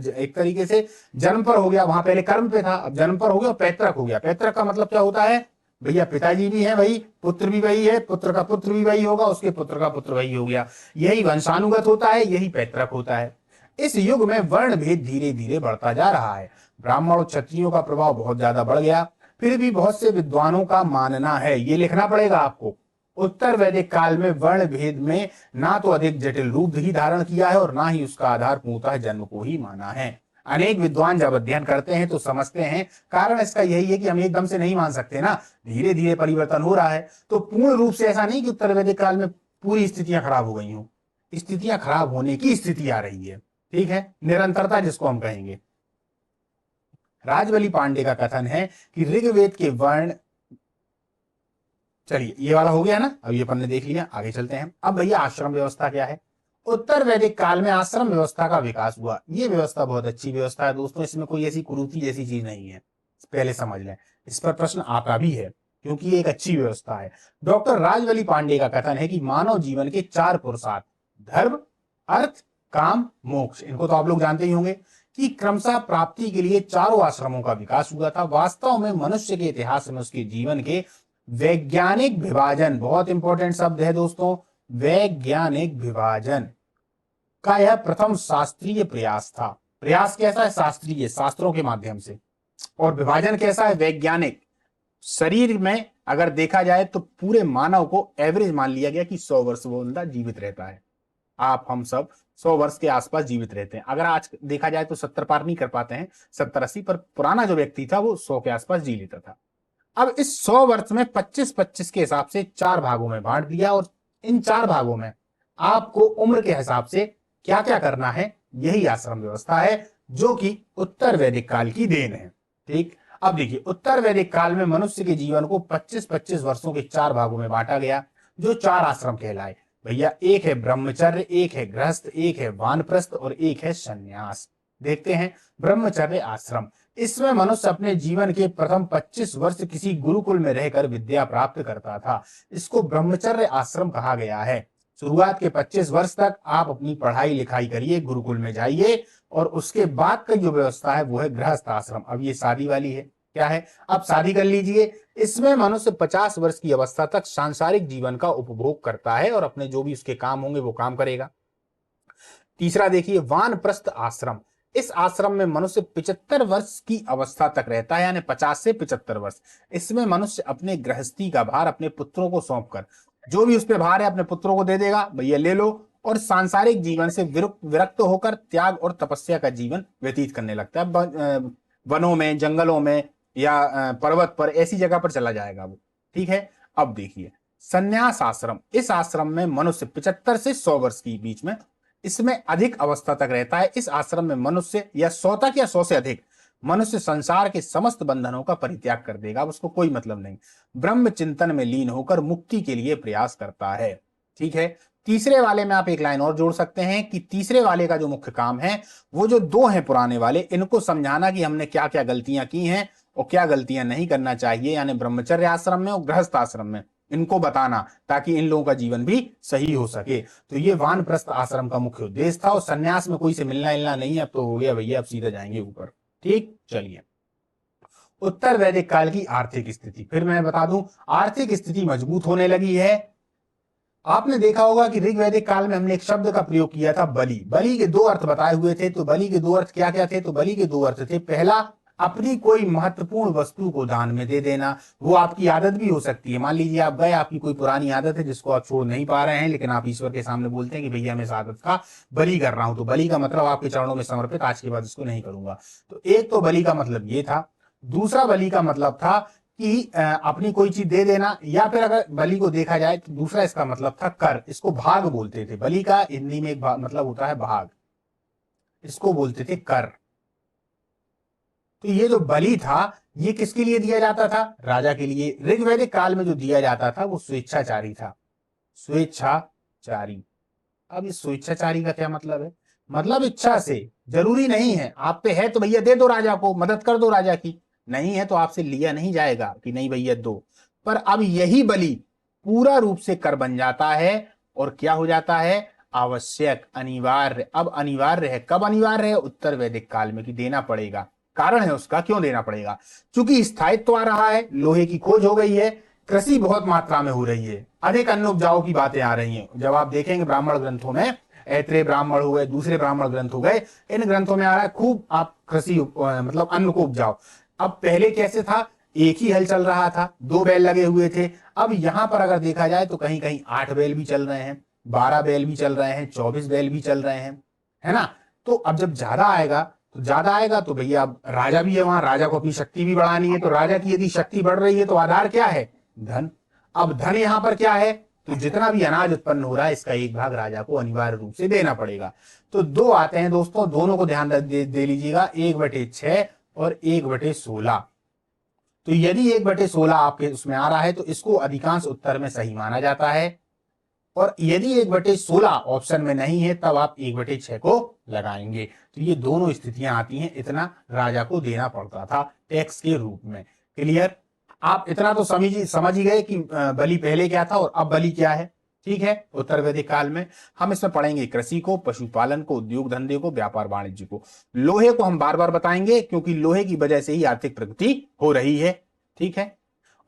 एक तरीके से जन्म पर हो गया, वहां पहले कर्म पे था, अब जन्म पर हो गया और पैतृक हो गया। पैतृक का मतलब क्या होता है? भैया पिताजी भी है वही, पुत्र भी वही है, पुत्र का पुत्र भी वही होगा, उसके पुत्र का पुत्र वही हो गया। यही वंशानुगत होता है, यही पैतृक होता है। इस युग में वर्ण भेद धीरे धीरे बढ़ता जा रहा है। ब्राह्मण और क्षत्रियों का प्रभाव बहुत ज्यादा बढ़ गया। फिर भी बहुत से विद्वानों का मानना है, ये लिखना पड़ेगा आपको, उत्तर वैदिक काल में वर्ण भेद में ना तो अधिक जटिल रूप ही धारण किया है और ना ही उसका आधार पूर्णतः जन्म को ही माना है। अनेक विद्वान जब अध्ययन करते हैं तो समझते हैं कारण इसका यही है कि हम एकदम से नहीं मान सकते ना, धीरे धीरे परिवर्तन हो रहा है। तो पूर्ण रूप से ऐसा नहीं कि उत्तर वैदिक काल में पूरी स्थितियां खराब हो गई हों, स्थितियां खराब होने की स्थिति आ रही है, ठीक है, निरंतरता जिसको हम कहेंगे। राजबली पांडे का कथन है कि ऋग्वेद के वर्ण, चलिए ये वाला हो गया ना, अब ये अपन ने देख लिया, आगे चलते हैं। अब भैया आश्रम व्यवस्था क्या है। उत्तर वैदिक काल में आश्रम व्यवस्था का विकास हुआ। ये व्यवस्था बहुत अच्छी व्यवस्था है दोस्तों, इसमें कोई ऐसी कुरीति जैसी चीज नहीं है, पहले समझ लें। इस पर प्रश्न आता भी है क्योंकि ये एक अच्छी व्यवस्था है। डॉक्टर राजवली पांडे का कथन है कि मानव जीवन के 4 पुरुषार्थ, धर्म, अर्थ, काम, मोक्ष, इनको तो आप लोग जानते ही होंगे, कि क्रमशः प्राप्ति के लिए चारों आश्रमों का विकास हुआ था। वास्तव में मनुष्य के इतिहास में उसके जीवन के वैज्ञानिक विभाजन, बहुत इंपॉर्टेंट शब्द है दोस्तों, वैज्ञानिक विभाजन का यह प्रथम शास्त्रीय प्रयास था। प्रयास कैसा है? शास्त्रीय, शास्त्रों के माध्यम से। और विभाजन कैसा है? वैज्ञानिक। शरीर में अगर देखा जाए तो पूरे मानव को एवरेज मान लिया गया कि 100 वर्ष वो बंदा जीवित रहता है। आप हम सब 100 वर्ष के आसपास जीवित रहते हैं। अगर आज देखा जाए तो 70 पार नहीं कर पाते हैं, 70-80, पर पुराना जो व्यक्ति था वो 100 के आसपास जी लेता था। अब इस 100 वर्ष में 25-25 के हिसाब से 4 भागों में बांट दिया, और इन 4 भागों में आपको उम्र के हिसाब से क्या क्या करना है, यही आश्रम व्यवस्था है, जो कि उत्तर वैदिक काल की देन है। ठीक, अब देखिए, उत्तर वैदिक काल में मनुष्य के जीवन को 25-25 वर्षों के 4 भागों में बांटा गया, जो 4 आश्रम कहलाए। भैया, एक है ब्रह्मचर्य, एक है गृहस्थ, एक है वानप्रस्थ और एक है संन्यास। देखते हैं ब्रह्मचर्य आश्रम। इसमें मनुष्य अपने जीवन के प्रथम 25 वर्ष किसी गुरुकुल में रहकर विद्या प्राप्त करता था। इसको ब्रह्मचर्य आश्रम कहा गया है। शुरुआत के 25 वर्ष तक आप अपनी पढ़ाई लिखाई करिए, गुरुकुल में जाइए, और उसके बाद का जो व्यवस्था है वो है गृहस्थ आश्रम। अब ये शादी वाली है, क्या है? अब शादी कर लीजिए। इसमें मनुष्य 50 वर्ष की अवस्था तक सांसारिक जीवन का उपभोग करता है और अपने जो भी उसके काम होंगे वो काम करेगा। तीसरा देखिए, वानप्रस्थ आश्रम। इस आश्रम में मनुष्य 75 वर्ष की अवस्था तक रहता है, यानी 50 से 75 वर्ष। इसमें मनुष्य अपने गृहस्थी का भार अपने पुत्रों को सौंपकर, जो भी उस पर भार है अपने पुत्रों को दे देगा, भैया ले लो, और सांसारिक जीवन से विरक्त होकर त्याग और तपस्या का जीवन व्यतीत करने लगता है। वनों में, जंगलों में या पर्वत पर, ऐसी जगह पर चला जाएगा वो। ठीक है, अब देखिए संन्यास आश्रम। इस आश्रम में मनुष्य 75 से 100 वर्ष के बीच में, इसमें अधिक अवस्था तक रहता है। इस आश्रम में मनुष्य या 100 तक या 100 से अधिक मनुष्य संसार के समस्त बंधनों का परित्याग कर देगा, उसको कोई मतलब नहीं, ब्रह्म चिंतन में लीन होकर मुक्ति के लिए प्रयास करता है। ठीक है, तीसरे वाले में आप एक लाइन और जोड़ सकते हैं कि तीसरे वाले का जो मुख्य काम है, वो जो 2 हैं पुराने वाले, इनको समझाना कि हमने क्या क्या गलतियां की हैं और क्या गलतियां नहीं करना चाहिए, यानी ब्रह्मचर्य आश्रम में और गृहस्थ आश्रम में, इनको बताना, ताकि इन लोगों का जीवन भी सही हो सके। तो ये वानप्रस्थ आश्रम का मुख्य उद्देश्य था, और सन्यास में कोई से मिलना मिलना नहीं है। अब तो हो गया भैया, अब सीधा जाएंगे ऊपर। ठीक, चलिए, उत्तर वैदिक काल की आर्थिक स्थिति फिर मैं बता दूं। आर्थिक स्थिति मजबूत होने लगी है। आपने देखा होगा कि ऋग्वैदिक काल में हमने एक शब्द का प्रयोग किया था, बलि। बलि के 2 अर्थ बताए हुए थे। तो बलि के 2 अर्थ क्या क्या थे? तो बलि के 2 अर्थ थे, पहला, अपनी कोई महत्वपूर्ण वस्तु को दान में दे देना। वो आपकी आदत भी हो सकती है। मान लीजिए आप गए, आपकी कोई पुरानी आदत है जिसको आप छोड़ नहीं पा रहे हैं, लेकिन आप ईश्वर के सामने बोलते हैं कि भैया मैं इस आदत का बलि कर रहा हूं। तो बलि का मतलब आपके चरणों में समर्पित, आज के बाद इसको नहीं करूंगा। तो एक तो बलि का मतलब ये था। दूसरा बलि का मतलब था कि अपनी कोई चीज दे देना, या फिर अगर बलि को देखा जाए तो दूसरा इसका मतलब था कर। इसको भाग बोलते थे। बलि का हिंदी में एक मतलब होता है भाग, इसको बोलते थे कर। तो ये जो बलि था, ये किसके लिए दिया जाता था? राजा के लिए। ऋग्वैदिक काल में जो दिया जाता था वो स्वेच्छाचारी था, स्वेच्छाचारी। अब इस स्वेच्छाचारी का क्या मतलब है? मतलब इच्छा से, जरूरी नहीं है। आप पे है तो भैया दे दो राजा को, मदद कर दो राजा की, नहीं है तो आपसे लिया नहीं जाएगा कि नहीं भैया दो। पर अब यही बलि पूरा रूप से कर बन जाता है, और क्या हो जाता है? आवश्यक, अनिवार्य। अब अनिवार्य है, कब अनिवार्य है? उत्तर वैदिक काल में, कि देना पड़ेगा। कारण है उसका, क्यों देना पड़ेगा? क्योंकि स्थायित्व आ रहा है, लोहे की खोज हो गई है, कृषि बहुत मात्रा में हो रही है, अधिक अन्न उपजाऊ की बातें आ रही हैं। जब आप देखेंगे ब्राह्मण ग्रंथों में, ऐत्रेय ब्राह्मण हो गए, दूसरे ब्राह्मण ग्रंथ हो गए, इन ग्रंथों में आ रहा है खूब आप कृषि मतलब अन्न को उपजाओ। अब पहले कैसे था? एक ही हल चल रहा था, 2 बैल लगे हुए थे। अब यहां पर अगर देखा जाए तो कहीं कहीं 8 बैल भी चल रहे हैं, 12 बैल भी चल रहे हैं, 24 बैल भी चल रहे हैं, है ना? तो अब जब ज्यादा आएगा तो ज्यादा आएगा तो भैया अब राजा भी है वहां, राजा को अपनी शक्ति भी बढ़ानी है, तो राजा की यदि शक्ति बढ़ रही है तो आधार क्या है? धन। अब धन यहां पर क्या है? तो जितना भी अनाज उत्पन्न हो रहा है इसका एक भाग राजा को अनिवार्य रूप से देना पड़ेगा। तो दो आते हैं दोस्तों, दोनों को ध्यान दे लीजिएगा, 1/6 और 1/16। तो यदि 1/16 आपके उसमें आ रहा है तो इसको अधिकांश उत्तर में सही माना जाता है, और यदि 1/16 ऑप्शन में नहीं है तब आप 1/6 को लगाएंगे। तो ये दोनों स्थितियां आती हैं, इतना राजा को देना पड़ता था टैक्स के रूप में। क्लियर? आप इतना तो समझ ही गए कि बलि पहले क्या था और अब बलि क्या है। ठीक है, उत्तर वैदिक काल में हम इसमें पढ़ेंगे कृषि को, पशुपालन को, उद्योग धंधे को, व्यापार वाणिज्य को। लोहे को हम बार बार बताएंगे क्योंकि लोहे की वजह से ही आर्थिक प्रगति हो रही है। ठीक है,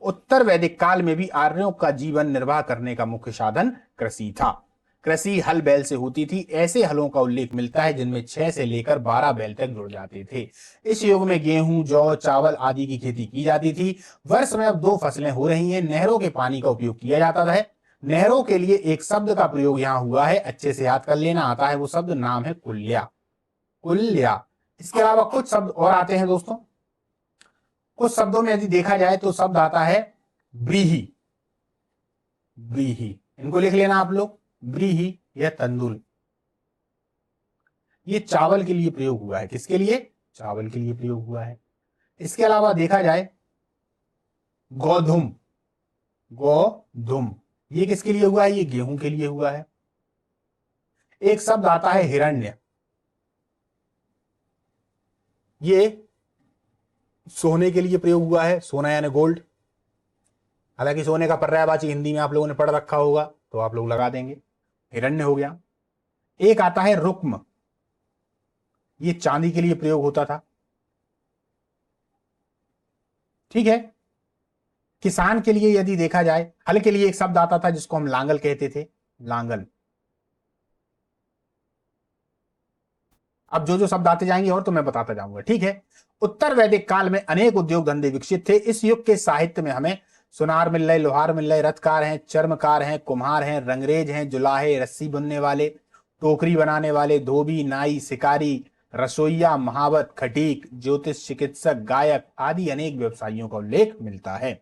उत्तर वैदिक काल में भी आर्यों का जीवन निर्वाह करने का मुख्य साधन कृषि था। कृषि हल बैल से होती थी। ऐसे हलों का उल्लेख मिलता है जिनमें 6 से लेकर 12 बैल तक जुड़ जाते थे। इस युग में गेहूं, जौ, चावल आदि की खेती की जाती थी। वर्ष में अब 2 फसलें हो रही हैं। नहरों के पानी का उपयोग किया जाता है। नहरों के लिए एक शब्द का प्रयोग यहां हुआ है, अच्छे से याद कर लेना, आता है वो शब्द, नाम है कुल्या। कुल्या। इसके अलावा कुछ शब्द और आते हैं दोस्तों। कुछ शब्दों में यदि देखा जाए तो शब्द आता है व्रीहि। व्रीहि, इनको लिख लेना आप लोग, व्रीहि या तंदुल। ये चावल के लिए प्रयोग हुआ है। किसके लिए? चावल के लिए प्रयोग हुआ है। इसके अलावा देखा जाए गोधुम। गोधुम ये किसके लिए हुआ है? ये गेहूं के लिए हुआ है। एक शब्द आता है हिरण्य। ये सोने के लिए प्रयोग हुआ है, सोना यानी गोल्ड। हालांकि सोने का पर्यायवाची हिंदी में आप लोगों ने पढ़ रखा होगा तो आप लोग लगा देंगे, हिरण्य हो गया। एक आता है रुक्म। ये चांदी के लिए प्रयोग होता था। ठीक है, किसान के लिए यदि देखा जाए, हल के लिए एक शब्द आता था जिसको हम लांगल कहते थे, लांगल। अब जो जो शब्द आते जाएंगे और तो मैं बताता जाऊंगा। ठीक है, उत्तर वैदिक काल में अनेक उद्योग धंधे विकसित थे। इस युग के साहित्य में हमें सुनार मिल रहे, लोहार मिल रहे, रथकार हैं, चर्मकार हैं, कुम्हार हैं, रंगरेज हैं, जुलाहे, रस्सी बुनने वाले, टोकरी बनाने वाले, धोबी, नाई, शिकारी, रसोईया, महावत, खटीक, ज्योतिष, चिकित्सक, गायक आदि अनेक व्यवसायियों का उल्लेख मिलता है।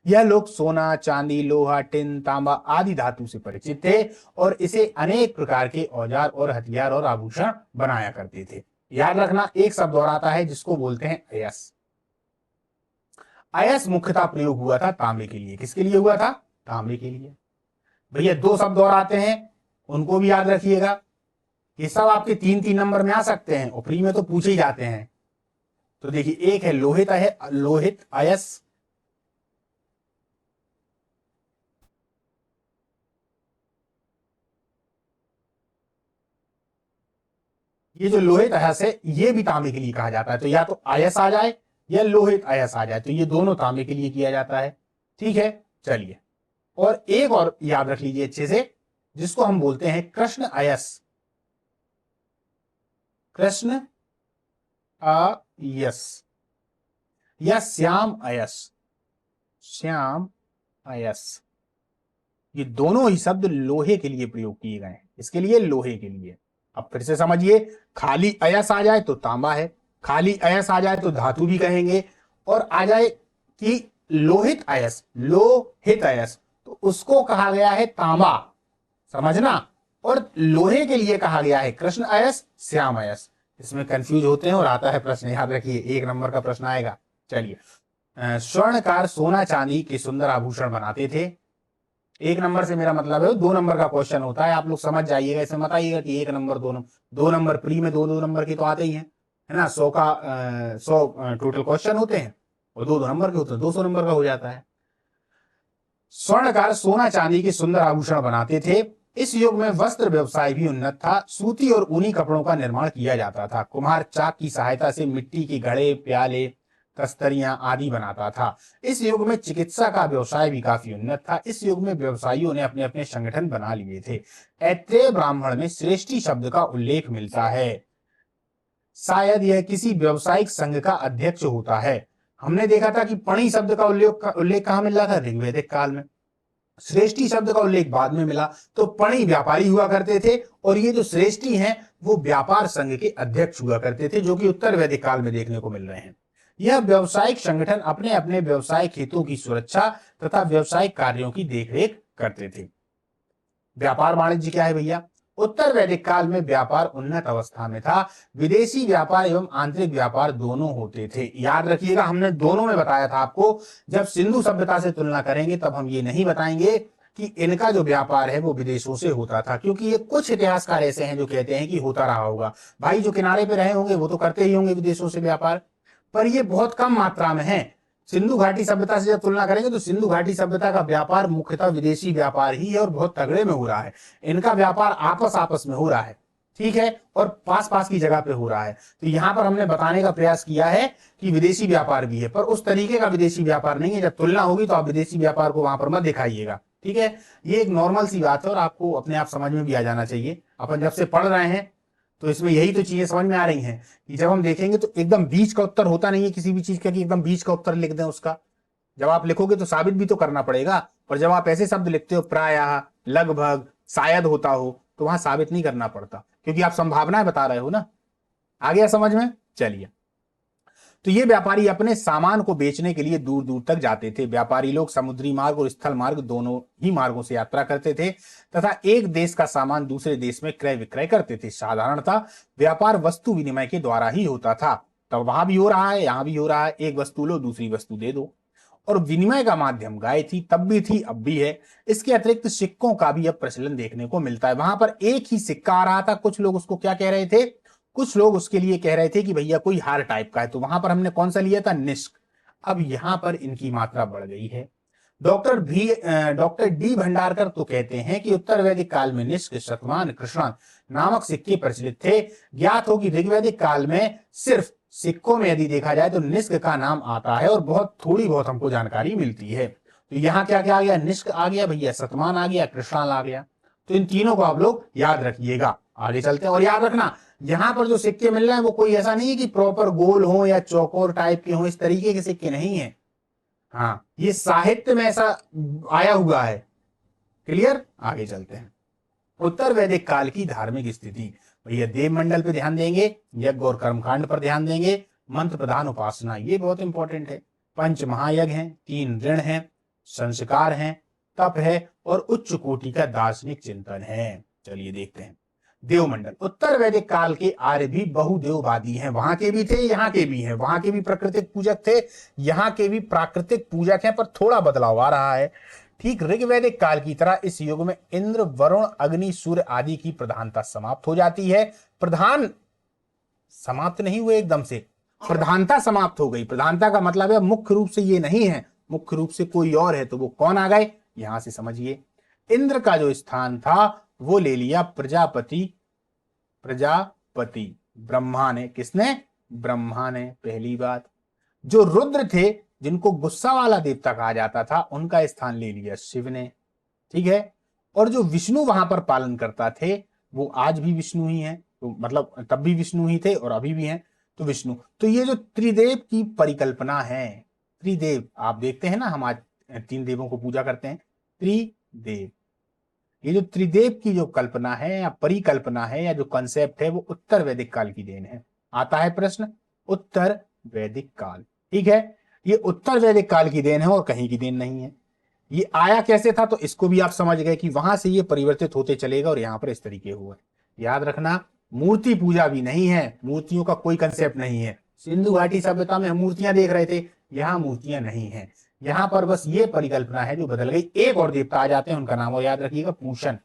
यह लोग सोना, चांदी, लोहा, टिन, तांबा आदि धातु से परिचित थे और इसे अनेक प्रकार के औजार और हथियार और आभूषण बनाया करते थे। याद रखना, एक शब्द और आता है जिसको बोलते हैं अयस। अयस मुख्यतः प्रयोग हुआ था तांबे के लिए। किसके लिए हुआ था? तांबे के लिए। भैया 2 शब्द और आते हैं, उनको भी याद रखिएगा। ये सब आपके 3-3 नंबर में आ सकते हैं और प्री में तो पूछे ही जाते हैं। तो देखिए, एक है लोहित है, लोहित अयस। ये जो लोहित अयस है ये भी तांबे के लिए कहा जाता है। तो या तो अयस आ जाए या लोहित अयस आ जाए, तो ये दोनों तांबे के लिए किया जाता है। ठीक है, चलिए, और एक और याद रख लीजिए अच्छे से, जिसको हम बोलते हैं कृष्ण अयस। कृष्ण अयस या श्याम अयस। श्याम अयस, ये दोनों ही शब्द लोहे के लिए प्रयोग किए गए हैं। इसके लिए, लोहे के लिए। अब फिर से समझिए, खाली अयस आ जाए तो तांबा है, खाली अयस आ जाए तो धातु भी कहेंगे, और आ जाए कि लोहित अयस, लोहित अयस, तो उसको कहा गया है तांबा, समझना। और लोहे के लिए कहा गया है कृष्ण अयस, श्याम अयस। इसमें कंफ्यूज होते हैं और आता है प्रश्न, याद रखिए 1 नंबर का प्रश्न आएगा। चलिए, स्वर्णकार सोना चांदी के सुंदर आभूषण बनाते थे। 1 नंबर से मेरा मतलब है 2 नंबर का क्वेश्चन होता है, आप लोग समझ जाइएगा। इसमें मत आइएगा कि 1 नंबर 2 नंबर प्री में 2 नंबर के तो आते ही हैं, है ना। 100 टोटल क्वेश्चन होते हैं और 2 नंबर के होते हैं, 200 नंबर का हो जाता है। स्वर्णकार सोना चांदी के सुंदर आभूषण बनाते थे। इस युग में वस्त्र व्यवसाय भी उन्नत था। सूती और ऊनी कपड़ों का निर्माण किया जाता था। कुम्हार चाक की सहायता से मिट्टी के घड़े, प्याले, तस्तरियां आदि बनाता था। इस युग में चिकित्सा का व्यवसाय भी काफी उन्नत था। इस युग में व्यवसायियों ने अपने अपने संगठन बना लिए थे। ऐत्रेय ब्राह्मण में श्रेष्ठी शब्द का उल्लेख मिलता है। शायद यह किसी व्यावसायिक संघ का अध्यक्ष होता है। हमने देखा था कि पणी शब्द का उल्लेख कहां मिल रहा था? ऋग्वैदिक काल में। श्रेष्ठी शब्द का उल्लेख बाद में मिला। तो पणि व्यापारी हुआ करते थे और ये जो श्रेष्ठी हैं वो व्यापार संघ के अध्यक्ष हुआ करते थे, जो कि उत्तर वैदिक काल में देखने को मिल रहे हैं। यह व्यावसायिक संगठन अपने अपने व्यवसायिक हितों की सुरक्षा तथा व्यवसायिक कार्यों की देखरेख करते थे। व्यापार वाणिज्य क्या है भैया? उत्तर वैदिक काल में व्यापार उन्नत अवस्था में था। विदेशी व्यापार एवं आंतरिक व्यापार दोनों होते थे। याद रखिएगा, हमने दोनों में बताया था आपको। जब सिंधु सभ्यता से तुलना करेंगे तब हम ये नहीं बताएंगे कि इनका जो व्यापार है वो विदेशों से होता था, क्योंकि ये कुछ इतिहासकार ऐसे हैं जो कहते हैं कि होता रहा होगा। भाई जो किनारे पे रहे होंगे वो तो करते ही होंगे विदेशों से व्यापार, पर ये बहुत कम मात्रा में है। सिंधु घाटी सभ्यता से जब तुलना करेंगे तो सिंधु घाटी सभ्यता का व्यापार मुख्यतः विदेशी व्यापार ही है और बहुत तगड़े में हो रहा है। इनका व्यापार आपस आपस में हो रहा है, ठीक है, और पास पास की जगह पे हो रहा है। तो यहां पर हमने बताने का प्रयास किया है कि विदेशी व्यापार भी है, पर उस तरीके का विदेशी व्यापार नहीं है। जब तुलना होगी तो आप विदेशी व्यापार को वहां पर मत दिखाइएगा, ठीक है। ये एक नॉर्मल सी बात है और आपको अपने आप समझ में भी आ जाना चाहिए। अपन जब से पढ़ रहे हैं तो इसमें यही तो चीजें समझ में आ रही हैं कि जब हम देखेंगे तो एकदम बीच का उत्तर होता नहीं है किसी भी चीज का कि एकदम बीच का उत्तर लिख दें उसका। जब आप लिखोगे तो साबित भी तो करना पड़ेगा, पर जब आप ऐसे शब्द लिखते हो प्रायः, लगभग, शायद होता हो, तो वहां साबित नहीं करना पड़ता, क्योंकि आप संभावनाएं बता रहे हो ना। आ गया समझ में? चलिए, तो ये व्यापारी अपने सामान को बेचने के लिए दूर दूर तक जाते थे। व्यापारी लोग समुद्री मार्ग और स्थल मार्ग दोनों ही मार्गों से यात्रा करते थे तथा एक देश का सामान दूसरे देश में क्रय विक्रय करते थे। साधारणतः व्यापार वस्तु विनिमय के द्वारा ही होता था। तब वहां भी हो रहा है, यहां भी हो रहा है। एक वस्तु लो, दूसरी वस्तु दे दो। और विनिमय का माध्यम गाय थी, तब भी थी, अब भी है। इसके अतिरिक्त सिक्कों का भी अब प्रचलन देखने को मिलता है। वहां पर एक ही सिक्का आ रहा था, कुछ लोग उसको क्या कह रहे थे, कुछ लोग उसके लिए कह रहे थे कि भैया कोई हार टाइप का है, तो वहां पर हमने कौन सा लिया था, निष्क। अब यहां पर इनकी मात्रा बढ़ गई है। डॉक्टर डी भंडारकर तो कहते हैं कि उत्तर वैदिक काल में निष्क, शतमान, कृष्ण नामक सिक्के प्रचलित थे। ज्ञात हो कि ऋग्वैदिक काल में सिर्फ सिक्कों में यदि देखा जाए तो निष्क का नाम आता है और बहुत थोड़ी बहुत हमको जानकारी मिलती है। तो यहाँ क्या क्या आ गया, निष्क आ गया भैया, शतमान आ गया, कृष्णाल आ गया। तो इन तीनों को आप लोग याद रखिएगा। आगे चलते हैं। और याद रखना, यहां पर जो सिक्के मिल रहे हैं वो कोई ऐसा नहीं है कि प्रॉपर गोल हो या चौकोर टाइप के हो, इस तरीके के सिक्के नहीं है। हाँ, ये साहित्य में ऐसा आया हुआ है। क्लियर? आगे चलते हैं। उत्तर वैदिक काल की धार्मिक स्थिति, भैया देव मंडल पे ध्यान देंगे, यज्ञ और कर्मकांड पर ध्यान देंगे, मंत्र प्रधान उपासना, ये बहुत इंपॉर्टेंट है। पंच महायज्ञ हैं, 3 ऋण हैं, संस्कार हैं, तप है और उच्च कोटि का दार्शनिक चिंतन है। चलिए देखते हैं। देवमंडल, उत्तर वैदिक काल के आर्य भी बहुदेववादी हैं। वहां के भी थे, यहाँ के भी हैं। वहां के भी प्राकृतिक पूजक थे, यहाँ के भी प्राकृतिक पूजक हैं, पर थोड़ा बदलाव आ रहा है। ठीक ऋग्वैदिक काल की तरह इस युग में इंद्र, वरुण, अग्नि, सूर्य आदि की प्रधानता समाप्त हो जाती है। प्रधान समाप्त नहीं हुए एकदम से, प्रधानता समाप्त हो गई। प्रधानता का मतलब है मुख्य रूप से ये नहीं है, मुख्य रूप से कोई और है। तो वो कौन आ गए, यहां से समझिए। इंद्र का जो स्थान था वो ले लिया प्रजापति। ब्रह्मा ने, किसने, ब्रह्मा ने, पहली बात। जो रुद्र थे, जिनको गुस्सा वाला देवता कहा जाता था, उनका स्थान ले लिया शिव ने, ठीक है। और जो विष्णु वहां पर पालन करता थे वो आज भी विष्णु ही है, तो मतलब तब भी विष्णु ही थे और अभी भी हैं, तो विष्णु। तो ये जो त्रिदेव की परिकल्पना है, त्रिदेव आप देखते हैं ना, हम आज 3 देवों को पूजा करते हैं, त्रिदेव। ये जो त्रिदेव की जो कल्पना है या परिकल्पना है या जो कंसेप्ट है वो उत्तर वैदिक काल की देन है। आता है प्रश्न, उत्तर वैदिक काल, ठीक है। ये उत्तर वैदिक काल की देन है और कहीं की देन नहीं है। ये आया कैसे था, तो इसको भी आप समझ गए कि वहां से ये परिवर्तित होते चलेगा और यहां पर इस तरीके हुआ। याद रखना, मूर्ति पूजा भी नहीं है, मूर्तियों का कोई कंसेप्ट नहीं है। सिंधु घाटी सभ्यता में हम मूर्तियां देख रहे थे, यहां मूर्तियां नहीं है। यहां पर बस ये परिकल्पना है जो बदल गई। एक और देवता आ जाते हैं, उनका नाम और याद रखिएगा, पूषण।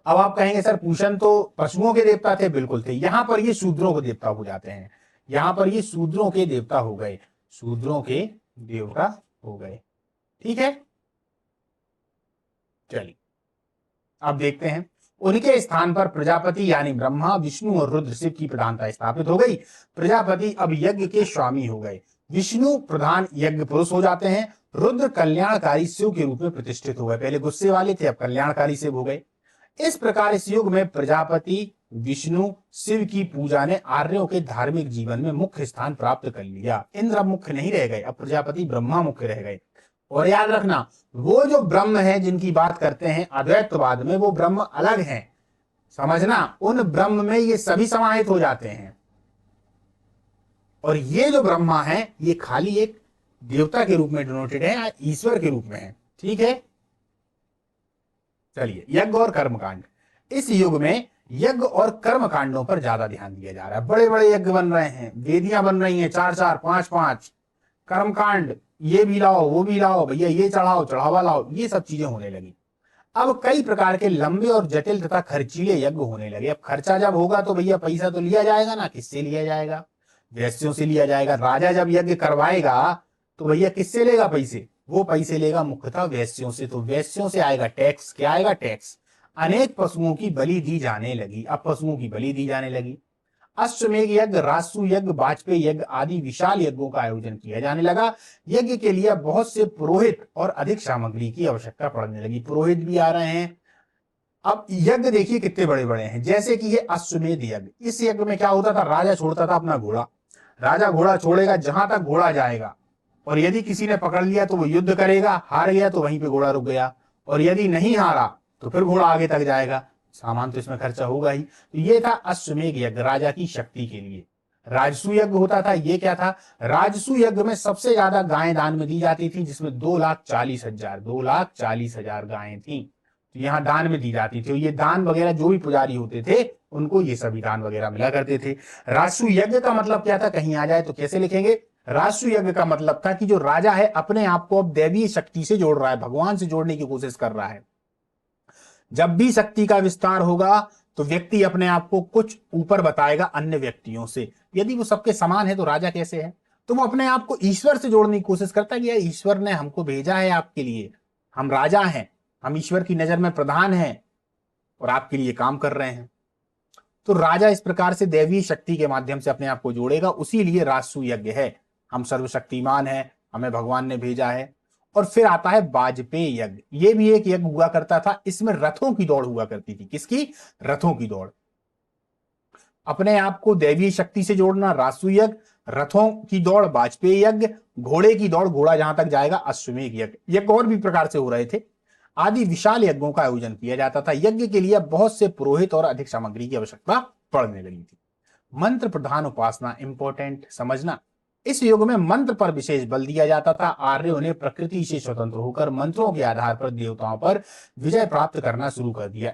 अब आप कहेंगे सर पूषण तो पशुओं के देवता थे, बिल्कुल थे। यहां पर ये शूद्रों के देवता हो जाते हैं, यहां पर ये शूद्रों के देवता हो गए, शूद्रों के देवता हो गए, ठीक है। चलिए अब देखते हैं। उनके स्थान पर प्रजापति यानी ब्रह्मा, विष्णु और रुद्र शिव की प्रधानता स्थापित हो गई। प्रजापति अब यज्ञ के स्वामी हो गए, विष्णु प्रधान यज्ञ पुरुष हो जाते हैं, रुद्र कल्याणकारी शिव के रूप में प्रतिष्ठित हो गए। पहले गुस्से वाले थे, अब कल्याणकारी शिव हो गए। इस प्रकार इस युग में प्रजापति, विष्णु, शिव की पूजा ने आर्यों के धार्मिक जीवन में मुख्य स्थान प्राप्त कर लिया। इंद्र अब मुख्य नहीं रह गए, अब प्रजापति, ब्रह्मा मुख्य रह गए। और याद रखना, वो जो ब्रह्म है जिनकी बात करते हैं अद्वैतवाद में, वो ब्रह्म अलग है, समझना, उन ब्रह्म में ये सभी समाहित हो जाते हैं। और ये जो ब्रह्मा है ये खाली एक देवता के रूप में डिनोटेड है या ईश्वर के रूप में है, ठीक है। चलिए, यज्ञ और कर्मकांड। इस युग में यज्ञ और कर्म कांडों पर ज्यादा ध्यान दिया जा रहा है। बड़े बड़े यज्ञ बन रहे हैं, वेदियां बन रही हैं, 4-4, 5-5, कर्मकांड, ये भी लाओ वो भी लाओ, भैया ये चढ़ाओ, चढ़ावा लाओ, ये सब चीजें होने लगी। अब कई प्रकार के लंबे और जटिल तथा खर्चीले यज्ञ होने लगे। अब खर्चा जब होगा तो भैया पैसा तो लिया जाएगा ना, किससे लिया जाएगा? वैश्यों से लिया जाएगा। राजा जब यज्ञ करवाएगा तो भैया किससे लेगा पैसे? वो पैसे लेगा मुख्यतः वैश्यों से। तो वैश्यों से आएगा टैक्स। क्या आएगा? टैक्स। अनेक पशुओं की बलि दी जाने लगी। अब पशुओं की बलि दी जाने लगी। अश्वमेध यज्ञ, राजसू यज्ञ, वाजपेयी यज्ञ आदि विशाल यज्ञों का आयोजन किया जाने लगा। यज्ञ के लिए बहुत से पुरोहित और अधिक सामग्री की आवश्यकता पड़ने लगी। पुरोहित भी आ रहे हैं। अब यज्ञ देखिए कितने बड़े बड़े हैं, जैसे कि ये अश्वमेध यज्ञ। इस यज्ञ में क्या होता था? राजा छोड़ता था अपना घोड़ा। राजा घोड़ा छोड़ेगा जहां तक घोड़ा जाएगा, और यदि किसी ने पकड़ लिया तो वो युद्ध करेगा, हार गया तो वहीं पे घोड़ा रुक गया, और यदि नहीं हारा तो फिर घोड़ा आगे तक जाएगा। सामान तो इसमें खर्चा होगा ही। तो ये था अश्वमेध यज्ञ, राजा की शक्ति के लिए। राजसू यज्ञ होता था। ये क्या था? राजसू यज्ञ में सबसे ज्यादा गायें दान में दी जाती थी, जिसमें 2,40,000 गायें थी, तो यहाँ दान में दी जाती थी। ये दान वगैरह जो भी पुजारी होते थे उनको ये सभी दान वगैरह मिला करते थे। राजसू यज्ञ का मतलब क्या था? कहीं आ जाए तो कैसे लिखेंगे? राजसू यज्ञ का मतलब था कि जो राजा है अपने आप को अब दैवीय शक्ति से जोड़ रहा है, भगवान से जोड़ने की कोशिश कर रहा है। जब भी शक्ति का विस्तार होगा तो व्यक्ति अपने आप को कुछ ऊपर बताएगा अन्य व्यक्तियों से। यदि वो सबके समान है तो राजा कैसे है? तो वो अपने आप को ईश्वर से जोड़ने की कोशिश करता है कि यार ईश्वर ने हमको भेजा है आपके लिए, हम राजा हैं, हम ईश्वर की नजर में प्रधान हैं और आपके लिए काम कर रहे हैं। तो राजा इस प्रकार से दैवीय शक्ति के माध्यम से अपने आप को जोड़ेगा। उसी लिए राजसू यज्ञ है। हम सर्वशक्तिमान हैं, हमें भगवान ने भेजा है। और फिर आता है वाजपेयी यज्ञ। ये भी एक यज्ञ हुआ करता था। इसमें रथों की दौड़ हुआ करती थी। किसकी? रथों की दौड़। अपने आप को दैवीय शक्ति से जोड़ना राजसू यज्ञ, रथों की दौड़ वाजपेयी यज्ञ, घोड़े की दौड़, घोड़ा जहां तक जाएगा अश्वमेध यज्ञ। यज्ञ और भी प्रकार से हो रहे थे। आदि विशाल यज्ञों का आयोजन किया जाता था। यज्ञ के लिए बहुत से पुरोहित और अधिक सामग्री की आवश्यकता पड़ने लगी थी। मंत्र प्रधान उपासना इंपॉर्टेंट समझना। इस युग में मंत्र पर विशेष बल दिया जाता था। आर्यों ने प्रकृति से स्वतंत्र होकर मंत्रों के आधार पर देवताओं पर विजय प्राप्त करना शुरू कर दिया।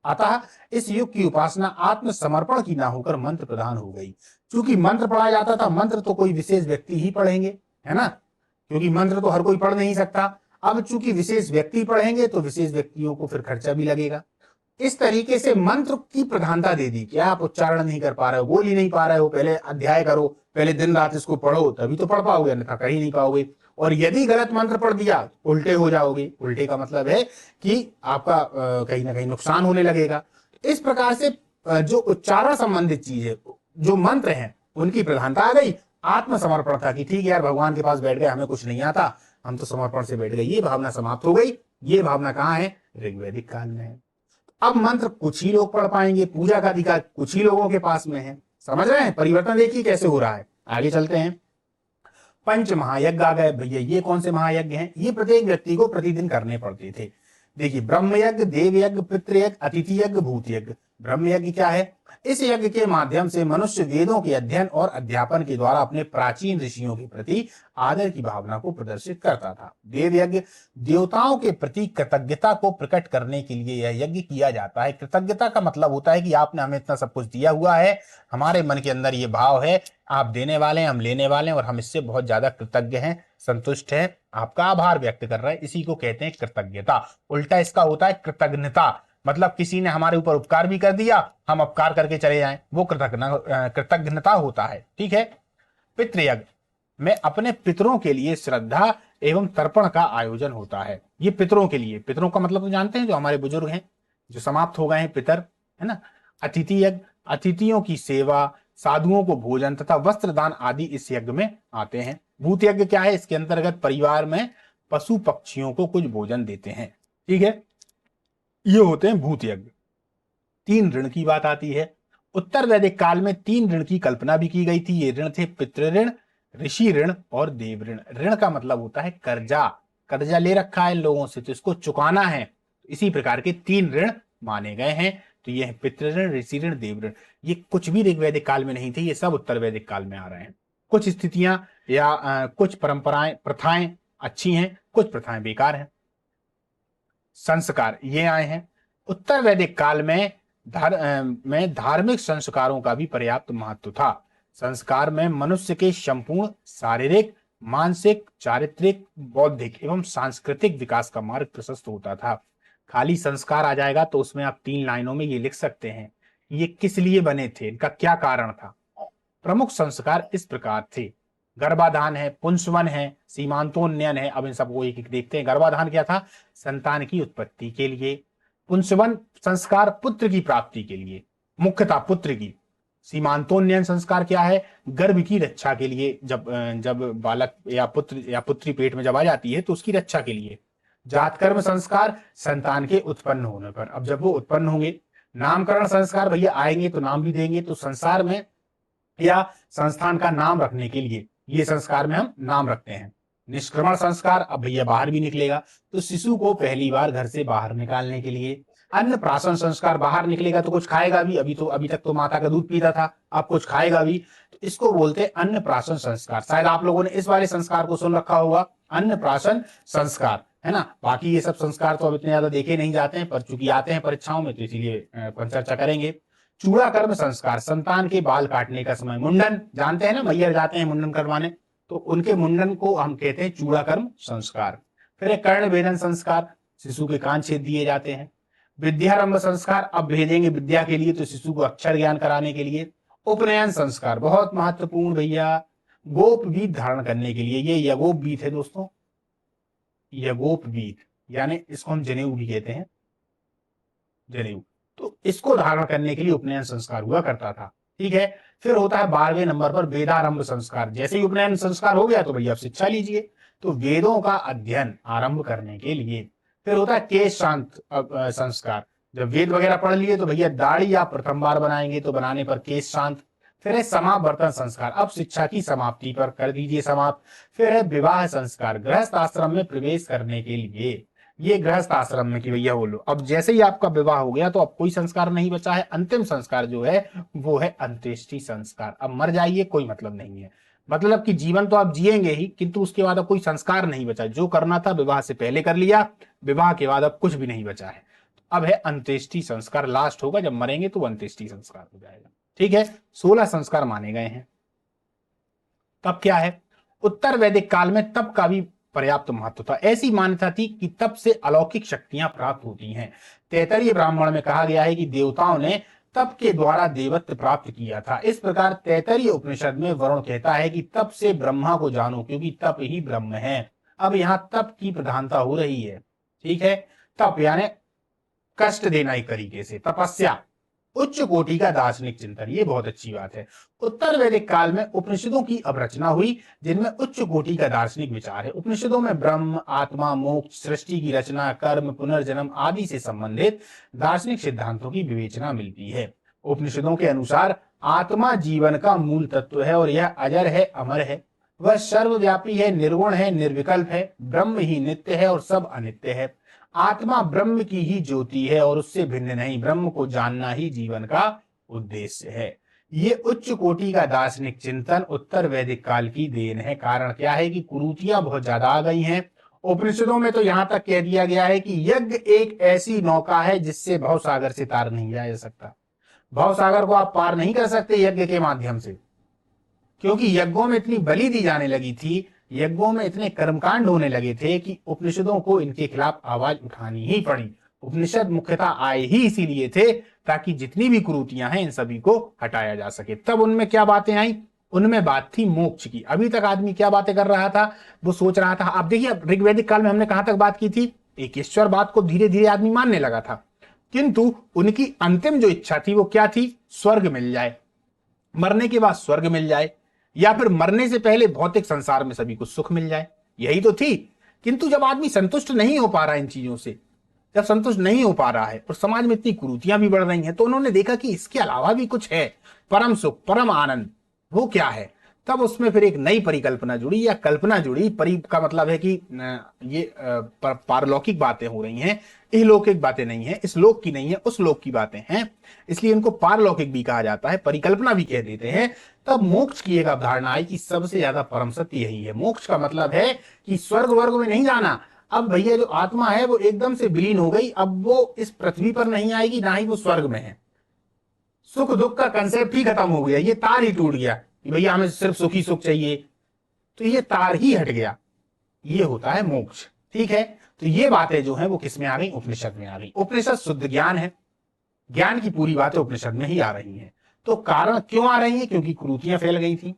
अतः इस युग की उपासना आत्मसमर्पण की ना होकर मंत्र प्रधान हो गई। क्योंकि मंत्र पढ़ा जाता था, मंत्र तो कोई विशेष व्यक्ति ही पढ़ेंगे, है ना, क्योंकि मंत्र तो हर कोई पढ़ नहीं सकता। अब चूंकि विशेष व्यक्ति पढ़ेंगे तो विशेष व्यक्तियों को फिर खर्चा भी लगेगा। इस तरीके से मंत्र की प्रधानता दे दी। क्या आप उच्चारण नहीं कर पा रहे हो, बोल ही नहीं पा रहे हो, पहले अध्याय करो, पहले दिन रात इसको पढ़ो, तभी तो पढ़ पाओगे, अन्यथा कर ही नहीं पाओगे। और यदि गलत मंत्र पढ़ दिया उल्टे हो जाओगे। उल्टे का मतलब है कि आपका कहीं ना कहीं नुकसान होने लगेगा। इस प्रकार से जो उच्चारण संबंधित चीज है, जो मंत्र हैं, उनकी प्रधानता आ गई। आत्मसमर्पण था कि ठीक है यार, भगवान के पास बैठ गए, हमें कुछ नहीं आता, हम तो समर्पण से बैठ गए। ये भावना समाप्त हो गई। ये भावना कहाँ है? ऋग्वैदिक काल में है। अब मंत्र कुछ ही लोग पढ़ पाएंगे, पूजा का अधिकार कुछ ही लोगों के पास में है। समझ रहे हैं? परिवर्तन देखिए कैसे हो रहा है। आगे चलते हैं। पंच महायज्ञ आ गए। भैया ये कौन से महायज्ञ हैं? ये प्रत्येक व्यक्ति को प्रतिदिन करने पड़ते थे। देखिए, ब्रह्म यज्ञ, देव यज्ञ, पितृ यज्ञ, अतिथि यज्ञ, भूत यज्ञ। ब्रह्म यज्ञ क्या है? इस यज्ञ के माध्यम से मनुष्य वेदों के अध्ययन और अध्यापन के द्वारा अपने प्राचीन ऋषियों के प्रति आदर की भावना को प्रदर्शित करता था। देव यज्ञ, देवताओं के प्रति कृतज्ञता को प्रकट करने के लिए यह यज्ञ किया जाता है। कृतज्ञता का मतलब होता है कि आपने हमें इतना सब कुछ दिया हुआ है, हमारे मन के अंदर ये भाव है, आप देने वाले हैं, हम लेने वाले हैं, और हम इससे बहुत ज्यादा कृतज्ञ हैं, संतुष्ट हैं, आपका आभार व्यक्त कर रहे हैं। इसी को कहते हैं कृतज्ञता। उल्टा इसका होता है कृतज्ञता। मतलब किसी ने हमारे ऊपर उपकार भी कर दिया, हम अपकार करके चले जाएं, वो कृतज्ञता होता है। ठीक है। पितृयज्ञ में अपने पितरों के लिए श्रद्धा एवं तर्पण का आयोजन होता है। ये पितरों के लिए, पितरों का मतलब तो जानते हैं, जो हमारे बुजुर्ग हैं, जो समाप्त हो गए हैं, पितर, है ना। अतिथि यज्ञ, अतिथियों की सेवा, साधुओं को भोजन तथा वस्त्र दान आदि इस यज्ञ में आते हैं। भूत यज्ञ क्या है? इसके अंतर्गत परिवार में पशु पक्षियों को कुछ भोजन देते हैं। ठीक है, ये होते हैं भूत यज्ञ। 3 ऋण की बात आती है। उत्तर वैदिक काल में 3 ऋण की कल्पना भी की गई थी। ये ऋण थे पितृ ऋण, ऋषि ऋण और देव ऋण। ऋण का मतलब होता है कर्जा, कर्जा ले रखा है लोगों से तो इसको चुकाना है। इसी प्रकार के 3 ऋण माने गए हैं। तो ये है पितृ ऋण, ऋषि ऋण, देव ऋण। ये कुछ भी ऋग्वैदिक काल में नहीं थे, ये सब उत्तर वैदिक काल में आ रहे हैं। कुछ स्थितियां या कुछ परंपराएं, प्रथाएं अच्छी हैं, कुछ प्रथाएं बेकार हैं। संस्कार ये आए हैं। उत्तर वैदिक काल में धार्मिक संस्कारों का भी पर्याप्त महत्व था। संस्कार में मनुष्य के संपूर्ण शारीरिक, मानसिक, चारित्रिक, बौद्धिक एवं सांस्कृतिक विकास का मार्ग प्रशस्त होता था। खाली संस्कार आ जाएगा तो उसमें आप 3 लाइनों में ये लिख सकते हैं ये किस लिए बने थे, इनका क्या कारण था। प्रमुख संस्कार इस प्रकार थे। गर्भाधान है, पुंसवन है, सीमांतोन्नयन है। अब इन सबको एक एक देखते हैं। गर्भाधान क्या था? संतान की उत्पत्ति के लिए। पुंसवन संस्कार पुत्र की प्राप्ति के लिए, मुख्यतः पुत्र की। सीमांतोन्नयन संस्कार क्या है? गर्भ की रक्षा के लिए। जब बालक या पुत्र या पुत्री पेट में जब आ जाती है तो उसकी रक्षा के लिए। जातकर्म संस्कार संतान के उत्पन्न होने पर, अब जब वो उत्पन्न होंगे। नामकरण संस्कार, भैया आएंगे तो नाम भी देंगे, तो संसार में या संस्थान का नाम रखने के लिए ये संस्कार में हम नाम रखते हैं। निष्क्रमण संस्कार, अब भैया बाहर भी निकलेगा तो शिशु को पहली बार घर से बाहर निकालने के लिए। अन्नप्राशन संस्कार, बाहर निकलेगा तो कुछ खाएगा भी। अभी तक तो माता का दूध पीता था, अब कुछ खाएगा भी, तो इसको बोलते हैं अन्नप्राशन संस्कार। शायद आप लोगों ने इस वाले संस्कार को सुन रखा होगा, अन्नप्राशन संस्कार, है ना। बाकी ये सब संस्कार तो अब इतने ज्यादा देखे नहीं जाते हैं, पर चूंकि आते हैं परीक्षाओं में तो इसीलिए चर्चा करेंगे। चूड़ा कर्म संस्कार, संतान के बाल काटने का समय। मुंडन जानते हैं ना, मैयर जाते हैं मुंडन करवाने, तो उनके मुंडन को हम कहते हैं चूड़ा कर्म संस्कार। फिर कर्ण भेदन संस्कार, शिशु के कान छेद दिए जाते हैं। विद्यारंभ संस्कार, अब भेजेंगे विद्या के लिए तो शिशु को अक्षर ज्ञान कराने के लिए। उपनयन संस्कार बहुत महत्वपूर्ण भैया, गोप बीत धारण करने के लिए। ये यगोप बीत है दोस्तों, यगोप बीत, यानी इसको हम जनेऊ भी कहते हैं, जनेऊ। तो इसको धारण करने के लिए उपनयन संस्कार हुआ करता था। ठीक है। फिर होता है 12वें नंबर पर वेदारंभ संस्कार। जैसे ही उपनयन संस्कार हो गया तो भैया आप शिक्षा लीजिए, तो वेदों का अध्ययन आरंभ करने के लिए। फिर होता है केश शांत संस्कार। जब वेद वगैरह पढ़ लिए तो भैया दाढ़ी आप प्रथम बार बनाएंगे तो बनाने पर केश शांत। फिर है समावर्तन संस्कार, अब शिक्षा की समाप्ति पर कर दीजिए समाप्त। फिर है विवाह संस्कार, गृहस्थ आश्रम में प्रवेश करने के लिए। ये गृहस्थ आश्रम में कि भैया बोलो, अब जैसे ही आपका विवाह हो गया तो अब कोई संस्कार नहीं बचा है। अंतिम संस्कार जो है वो है अंत्येष्टि संस्कार। अब मर जाइए कोई मतलब नहीं है, मतलब कि जीवन तो आप जिएंगे ही, किंतु उसके बाद अब कोई संस्कार नहीं बचा। जो करना था विवाह से पहले कर लिया, विवाह के बाद अब कुछ भी नहीं बचा है। अब है अंत्येष्टि संस्कार, लास्ट होगा जब मरेंगे तो अंत्येष्टि संस्कार हो जाएगा। ठीक है। 16 संस्कार माने गए हैं। तब क्या है? उत्तर वैदिक काल में तप का भी पर्याप्त महत्व था। ऐसी मान्यता थी कि तप से अलौकिक शक्तियां प्राप्त होती हैं। तैतरीय ब्राह्मण में कहा गया है कि देवताओं ने तप के द्वारा देवत्व प्राप्त किया था। इस प्रकार तैतरीय उपनिषद में वरुण कहता है कि तप से ब्रह्मा को जानो, क्योंकि तप ही ब्रह्म है। अब यहां तप की प्रधानता हो रही है। ठीक है। तप यानी कष्ट देना एक तरीके से, तपस्या, उच्च कोटि का दार्शनिक चिंतन, ये बहुत अच्छी बात है। उत्तर वैदिक काल में उपनिषदों की अब रचना हुई जिनमें उच्च कोटि का दार्शनिक विचार है। उपनिषदों में ब्रह्म, आत्मा, मोक्ष, सृष्टि की रचना, कर्म, पुनर्जन्म आदि से संबंधित दार्शनिक सिद्धांतों की विवेचना मिलती है। उपनिषदों के अनुसार आत्मा जीवन का मूल तत्व है और यह अजर है, अमर है, वह सर्वव्यापी है, निर्गुण है, निर्विकल्प है। ब्रह्म ही नित्य है और सब अनित्य है। आत्मा ब्रह्म की ही ज्योति है और उससे भिन्न नहीं। ब्रह्म को जानना ही जीवन का उद्देश्य है। ये उच्च कोटि का दार्शनिक चिंतन उत्तर वैदिक काल की देन है। कारण क्या है कि कुरीतियां बहुत ज्यादा आ गई हैं। उपनिषदों में तो यहां तक कह दिया गया है कि यज्ञ एक ऐसी नौका है जिससे भवसागर से तार नहीं जाया जा सकता। भवसागर को आप पार नहीं कर सकते यज्ञ के माध्यम से, क्योंकि यज्ञों में इतनी बलि दी जाने लगी थी, यज्ञों में इतने कर्मकांड होने लगे थे कि उपनिषदों को इनके खिलाफ आवाज उठानी ही पड़ी। उपनिषद मुख्यतः आए ही इसीलिए थे ताकि जितनी भी कुरीतियां हैं इन सभी को हटाया जा सके। तब उनमें क्या बातें आई? उनमें बात थी मोक्ष की। अभी तक आदमी क्या बातें कर रहा था? वो सोच रहा था। आप देखिए ऋग्वैदिक काल में हमने कहां तक बात की थी? एक ईश्वर बात को धीरे धीरे आदमी मानने लगा था, किंतु उनकी अंतिम जो इच्छा थी वो क्या थी? स्वर्ग मिल जाए, मरने के बाद स्वर्ग मिल जाए, या फिर मरने से पहले भौतिक संसार में सभी को सुख मिल जाए, यही तो थी। किंतु जब आदमी संतुष्ट नहीं हो पा रहा इन चीजों से, जब संतुष्ट नहीं हो पा रहा है और समाज में इतनी कुरीतियां भी बढ़ रही हैं, तो उन्होंने देखा कि इसके अलावा भी कुछ है, परम सुख, परम आनंद। वो क्या है? तब उसमें फिर एक नई परिकल्पना जुड़ी या कल्पना जुड़ी। परि का मतलब है कि ये पारलौकिक बातें हो रही हैं, इहलौकिक बातें नहीं है, इस लोक की नहीं है, उस लोक की बातें हैं, इसलिए इनको पारलौकिक भी कहा जाता है, परिकल्पना भी कह देते हैं। तब मोक्ष की एक अवधारणा आई कि सबसे ज्यादा परम सत्य यही है। मोक्ष का मतलब है कि स्वर्ग वर्ग में नहीं जाना। अब भैया जो आत्मा है वो एकदम से विलीन हो गई, अब वो इस पृथ्वी पर नहीं आएगी, ना ही वो स्वर्ग में है। सुख दुख का कंसेप्ट ही खत्म हो गया, ये तार ही टूट गया कि भैया हमें सिर्फ सुख ही सुख चाहिए, तो ये तार ही हट गया। ये होता है मोक्ष। ठीक है, तो ये बातें जो है वो किस में आ गई? उपनिषद में आ गई। उपनिषद शुद्ध ज्ञान है, ज्ञान की पूरी बातें उपनिषद में ही आ रही हैं। तो कारण क्यों आ रही है? क्योंकि कुरीतियां फैल गई थी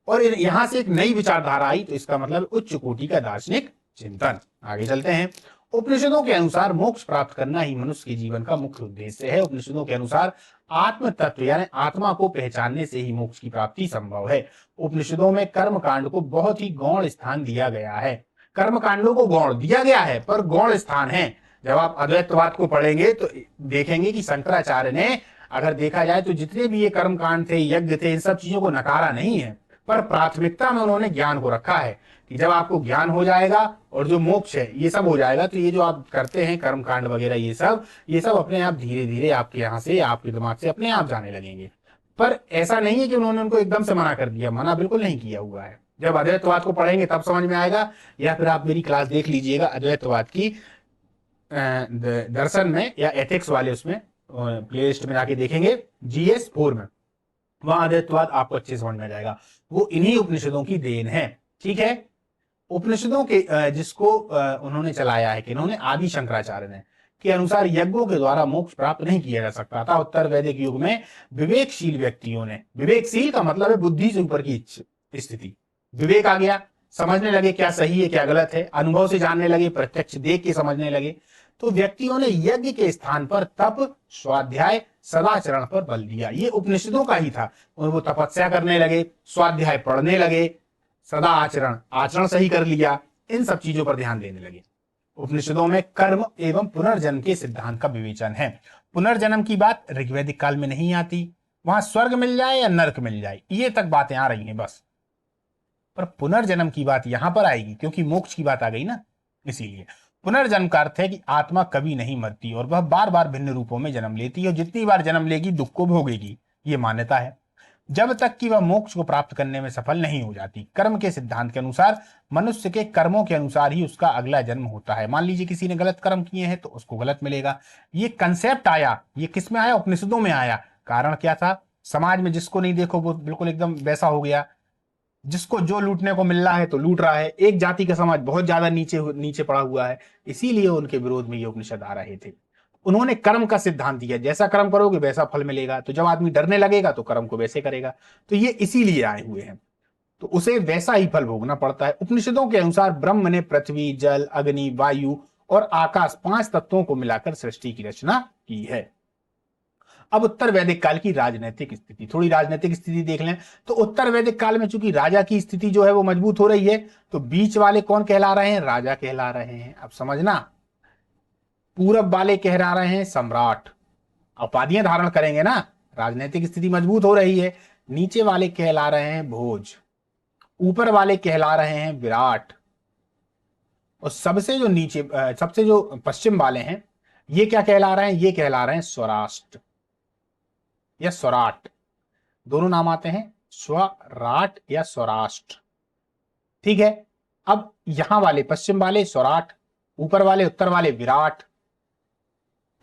और यहां से एक नई विचारधारा आई, तो इसका मतलब उच्च कोटि का दार्शनिक चिंतन। आगे चलते हैं। उपनिषदों के अनुसार मोक्ष प्राप्त करना ही मनुष्य के जीवन का मुख्य उद्देश्य है। उपनिषदों के अनुसार आत्म तत्व यानी आत्मा को पहचानने से ही मोक्ष की प्राप्ति संभव है। उपनिषदों में कर्म कांड को बहुत ही गौण स्थान दिया गया है। कर्म कांडों को गौण दिया गया है पर गौण स्थान है। जब आप अद्वैतवाद को पढ़ेंगे तो देखेंगे कि शंकराचार्य ने, अगर देखा जाए तो जितने भी ये कर्म कांड थे, यज्ञ थे, इन सब चीजों को नकारा नहीं है, पर प्राथमिकता में उन्होंने ज्ञान को रखा है कि जब आपको ज्ञान हो जाएगा और जो मोक्ष है ये सब हो जाएगा, तो ये जो आप करते हैं कर्म कांड वगैरह ये सब अपने आप धीरे धीरे आपके यहाँ से, आपके दिमाग से अपने आप जाने लगेंगे। पर ऐसा नहीं है कि उन्होंने उनको एकदम से मना कर दिया, मना बिल्कुल नहीं किया हुआ है। जब अद्वैतवाद को पढ़ेंगे तब समझ में आएगा, या फिर आप मेरी क्लास देख लीजिएगा अद्वैतवाद की दर्शन में या एथिक्स वाले उसमें प्लेलिस्ट में जाके देखेंगे, GS4 में, वहां अद्वैतवाद आपको अच्छे समझ में आ जाएगा। वो इन्हीं उपनिषदों की देन है। ठीक है, उपनिषदों के जिसको उन्होंने चलाया है कि इन्होंने, आदि शंकराचार्य ने, के अनुसार यज्ञों के द्वारा मोक्ष प्राप्त नहीं किया जा सकता था। उत्तर वैदिक युग में विवेकशील व्यक्तियों ने, विवेकशील का मतलब है बुद्धि से ऊपर की स्थिति, विवेक आ गया, समझने लगे क्या सही है क्या गलत है, अनुभव से जानने लगे, प्रत्यक्ष देख के समझने लगे, तो व्यक्तियों ने यज्ञ के स्थान पर तप, स्वाध्याय, सदाचरण पर बल दिया। ये उपनिषदों का ही था। और वो तपस्या करने लगे, स्वाध्याय पढ़ने लगे, सदा आचरण सही कर लिया, इन सब चीजों पर ध्यान देने लगे। उपनिषदों में कर्म एवं पुनर्जन्म के सिद्धांत का विवेचन है। पुनर्जन्म की बात ऋग्वैदिक काल में नहीं आती, वहां स्वर्ग मिल जाए या नरक मिल जाए ये तक बातें आ रही हैं बस, पर पुनर्जन्म की बात यहां पर आएगी क्योंकि मोक्ष की बात आ गई ना। इसीलिए पुनर्जन्म का अर्थ है कि आत्मा कभी नहीं मरती और वह बार बार भिन्न रूपों में जन्म लेती है और जितनी बार जन्म लेगी दुख को भोगेगी, ये मान्यता है, जब तक कि वह मोक्ष को प्राप्त करने में सफल नहीं हो जाती। कर्म के सिद्धांत के अनुसार मनुष्य के कर्मों के अनुसार ही उसका अगला जन्म होता है। मान लीजिए किसी ने गलत कर्म किए हैं तो उसको गलत मिलेगा। ये कंसेप्ट आया, ये किस में आया? उपनिषदों में आया। कारण क्या था? समाज में जिसको नहीं देखो वो बिल्कुल एकदम वैसा हो गया, जिसको जो लूटने को मिल रहा है तो लूट रहा है। एक जाति का समाज बहुत ज्यादा नीचे नीचे पड़ा हुआ है, इसीलिए उनके विरोध में ये उपनिषद आ रहे थे। उन्होंने कर्म का सिद्धांत दिया, जैसा कर्म करोगे वैसा फल मिलेगा, तो जब आदमी डरने लगेगा तो कर्म को वैसे करेगा, तो ये इसीलिए आए हुए हैं, तो उसे वैसा ही फल भोगना पड़ता है। उपनिषदों के अनुसार ब्रह्म ने पृथ्वी, जल, अग्नि, वायु और आकाश 5 तत्वों को मिलाकर सृष्टि की रचना की है। अब उत्तर वैदिक काल की राजनीतिक स्थिति, थोड़ी राजनीतिक स्थिति देख लें तो उत्तर वैदिक काल में चूंकि राजा की स्थिति जो है वो मजबूत हो रही है, तो बीच वाले कौन कहला रहे हैं? राजा कहला रहे हैं। अब समझना, पूरब वाले कहला रहे हैं सम्राट, उपाधियां धारण करेंगे ना, राजनीतिक स्थिति मजबूत हो रही है। नीचे वाले कहला रहे हैं भोज, ऊपर वाले कहला रहे हैं विराट, और सबसे जो नीचे, सबसे जो पश्चिम वाले हैं ये क्या कहला रहे हैं? ये कहला रहे हैं स्वराष्ट्र या स्वराट, दोनों नाम आते हैं, स्वराट या स्वराष्ट्र। ठीक है, अब यहां वाले पश्चिम वाले स्वराट, ऊपर वाले उत्तर वाले विराट,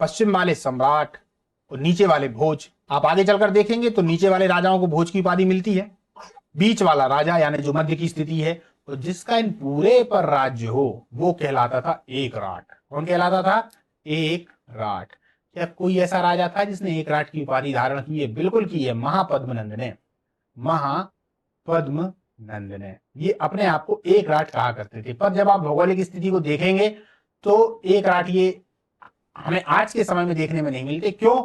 पश्चिम वाले सम्राट और नीचे वाले भोज। आप आगे चलकर देखेंगे तो नीचे वाले राजाओं को भोज की उपाधि मिलती है, बीच वाला राजा यानी जो मध्य की स्थिति है और जिसका इन पूरे पर राज्य हो वो कहलाता था एक राट। कौन कहलाता था? एक राट। क्या कोई ऐसा राजा था जिसने एक राट की उपाधि धारण की है? बिल्कुल की है, महापद्मनंद ने। महापद्मनंद ने ये अपने आप को एक राट कहा करते थे। पर जब आप भौगोलिक स्थिति को देखेंगे तो एक राट ये हमें आज के समय में देखने में नहीं मिलते। क्यों?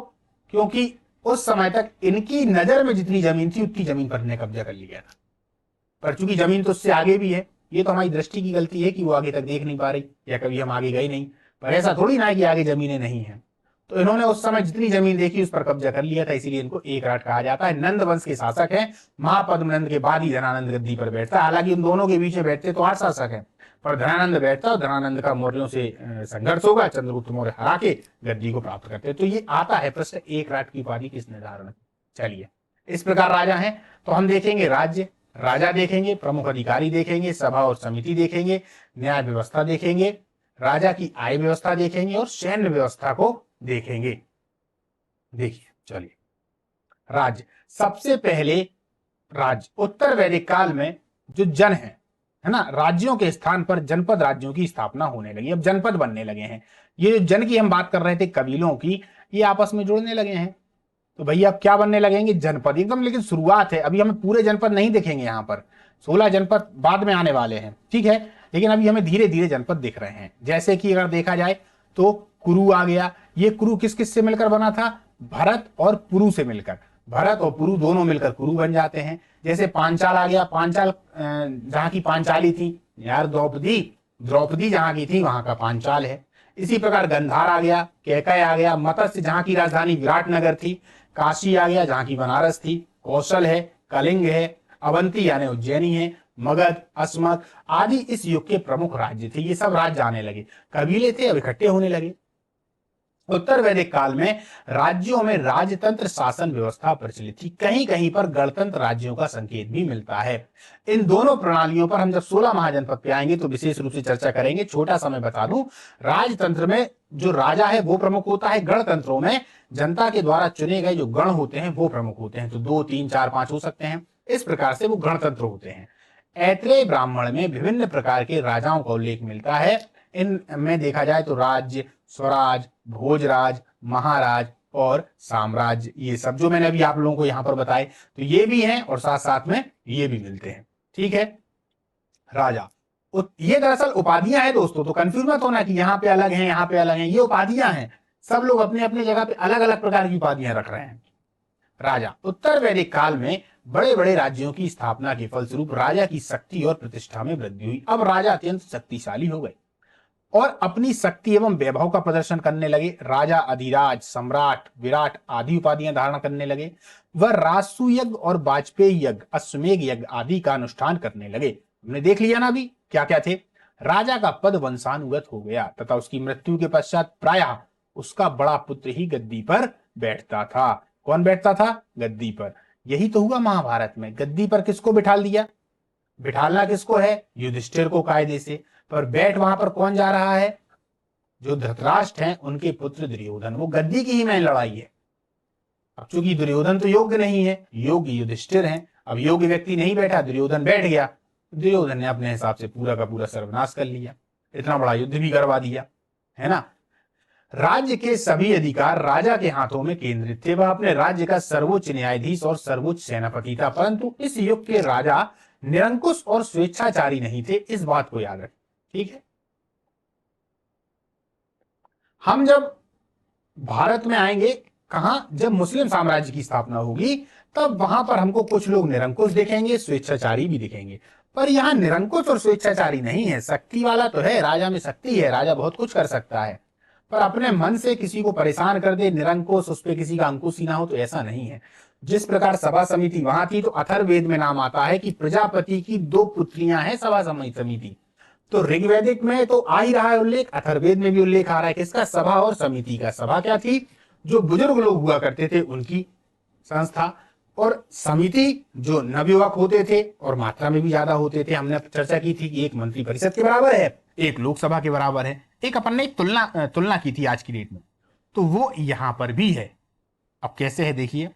क्योंकि उस समय तक इनकी नजर में जितनी जमीन थी उतनी जमीन पर ने कब्जा कर लिया था, पर चूंकि जमीन तो उससे आगे भी है, ये तो हमारी दृष्टि की गलती है कि वो आगे तक देख नहीं पा रही या कभी हम आगे गए नहीं, पर ऐसा थोड़ी ना है कि आगे जमीनें नहीं है। तो इन्होंने उस समय जितनी जमीन देखी उस पर कब्जा कर लिया था, इसीलिए इनको एकराट कहा जाता है। नंद वंश के शासक हैं, महापद्मनंद के बाद ही धनानंद गद्दी पर बैठता है। हालांकि इन दोनों के बीच में बैठते तो 8 शासक हैं, पर धनानंद बैठता और धनानंद का मौर्यों से संघर्ष होगा, चंद्रगुप्त मौर्य हरा के गद्दी को प्राप्त करते। तो ये आता है प्रश्न, एकराट की उपाधि किसने धारण की। चलिए, इस प्रकार राजा हैं तो हम देखेंगे राज्य, राजा देखेंगे, प्रमुख अधिकारी देखेंगे, सभा और समिति देखेंगे, न्याय व्यवस्था देखेंगे, राजा की आय व्यवस्था देखेंगे और सैन्य व्यवस्था को देखेंगे। देखिए, चलिए, राज्य। सबसे पहले राज्य, उत्तर वैदिक काल में जो जन है ना, राज्यों के स्थान पर जनपद राज्यों की स्थापना होने लगी। अब जनपद बनने लगे हैं। ये जो जन की हम बात कर रहे थे, कबीलों की, ये आपस में जुड़ने लगे हैं। तो भैया अब क्या बनने लगेंगे, जनपद एकदम। लेकिन शुरुआत है, अभी हमें पूरे जनपद नहीं दिखेंगे। यहाँ पर 16 जनपद बाद में आने वाले हैं, ठीक है, लेकिन अभी हमें धीरे धीरे जनपद दिख रहे हैं। जैसे कि अगर देखा जाए तो कुरु आ गया। ये कुरु किस किस से मिलकर बना था, भरत और पुरु से मिलकर। भरत और पुरु दोनों मिलकर कुरु बन जाते हैं। जैसे पांचाल आ गया, पांचाल जहां की पांचाली थी यार, द्रौपदी जहां की थी वहां का पांचाल है। इसी प्रकार गंधार आ गया, कैकय आ गया, मत्स्य जहां की राजधानी विराटनगर थी, काशी आ गया जहां की बनारस थी, कौशल है, कलिंग है, अवंती यानी उज्जैनी है, मगध, अस्मक आदि इस युग के प्रमुख राज्य थे। ये सब राज्य आने लगे, कबीले थे, अब इकट्ठे होने लगे। उत्तर वैदिक काल में राज्यों में राजतंत्र शासन व्यवस्था प्रचलित थी। कहीं कहीं पर गणतंत्र राज्यों का संकेत भी मिलता है। इन दोनों प्रणालियों पर हम जब 16 महाजनपद पे आएंगे तो विशेष रूप से चर्चा करेंगे। छोटा समय बता दूं, राजतंत्र में जो राजा है वो प्रमुख होता है, गणतंत्रों में जनता के द्वारा चुने गए जो गण होते हैं वो प्रमुख होते हैं। तो 2, 3, 4, 5 हो सकते हैं। इस प्रकार से वो गणतंत्र होते हैं। ऐत्रेय ब्राह्मण में विभिन्न प्रकार के राजाओं का उल्लेख मिलता है। इनमें देखा जाए तो राज्य, स्वराज, भोजराज, महाराज और साम्राज्य, ये सब जो मैंने अभी आप लोगों को यहां पर बताए, तो ये भी हैं और साथ साथ में ये भी मिलते हैं। ठीक है, राजा, ये दरअसल उपाधियां हैं दोस्तों, तो कंफ्यूज मत होना कि यहाँ पे अलग हैं, यहाँ पे अलग हैं। ये उपाधियां हैं, सब लोग अपने अपने जगह पे अलग अलग प्रकार की उपाधियां रख रहे हैं। राजा, उत्तर वैदिक काल में बड़े बड़े राज्यों की स्थापना के फलस्वरूप राजा की शक्ति और प्रतिष्ठा में वृद्धि हुई। अब राजा अत्यंत शक्तिशाली हो गए और अपनी शक्ति एवं वैभव का प्रदर्शन करने लगे। राजा अधिराज, सम्राट, विराट आदि उपाधियां धारण करने लगे। वह राजसु यज्ञ और वाजपेयी यज्ञ, अश्वमेघ यज्ञ आदि का अनुष्ठान करने लगे। हमने देख लिया ना अभी क्या क्या थे। राजा का पद वंशानुगत हो गया तथा उसकी मृत्यु के पश्चात प्रायः उसका बड़ा पुत्र ही गद्दी पर बैठता था। कौन बैठता था, गद्दी पर। यही तो हुआ महाभारत में। गद्दी पर किसको बिठाल दिया, बिठालना किसको है, युधिष्ठिर को कायदे से। पर बैठ वहां पर कौन जा रहा है, जो धृतराष्ट्र हैं उनके पुत्र दुर्योधन। वो गद्दी की ही में लड़ाई है। अब चूंकि दुर्योधन तो योग्य नहीं है, योग्य युधिष्ठिर हैं। अब योग्य व्यक्ति नहीं बैठा, दुर्योधन बैठ गया। दुर्योधन ने अपने हिसाब से पूरा का पूरा सर्वनाश कर लिया, इतना बड़ा युद्ध भी करवा दिया, है ना। राज्य के सभी अधिकार राजा के हाथों में केंद्रित थे। वह अपने राज्य का सर्वोच्च न्यायाधीश और सर्वोच्च सेनापति था। परंतु इस युग के राजा निरंकुश और स्वेच्छाचारी नहीं थे, इस बात को याद रखें। ठीक है, हम जब भारत में आएंगे, कहां, जब मुस्लिम साम्राज्य की स्थापना होगी, तब वहां पर हमको कुछ लोग निरंकुश दिखेंगे, स्वेच्छाचारी भी दिखेंगे। पर यहां निरंकुश और स्वेच्छाचारी नहीं है, शक्ति वाला तो है, राजा में शक्ति है, राजा बहुत कुछ कर सकता है। पर अपने मन से किसी को परेशान कर दे, निरंकुश, उस पर किसी का अंकुश ही ना हो, तो ऐसा नहीं है। जिस प्रकार सभा समिति वहां थी, तो अथर्ववेद में नाम आता है कि प्रजापति की 2 पुत्रियां हैं सभा समिति। तो ऋग्वैदिक में तो आ ही रहा है उल्लेख, अथर्ववेद में भी उल्लेख आ रहा है किसका, सभा और समिति का। सभा क्या थी, जो बुजुर्ग लोग हुआ करते थे उनकी संस्था, और समिति जो नवयुवक होते थे और मात्रा में भी ज्यादा होते थे। हमने चर्चा की थी कि एक मंत्री परिषद के बराबर है, एक लोकसभा के बराबर है। एक अपन ने एक तुलना की थी आज की डेट में, तो वो यहां पर भी है। अब कैसे है देखिए,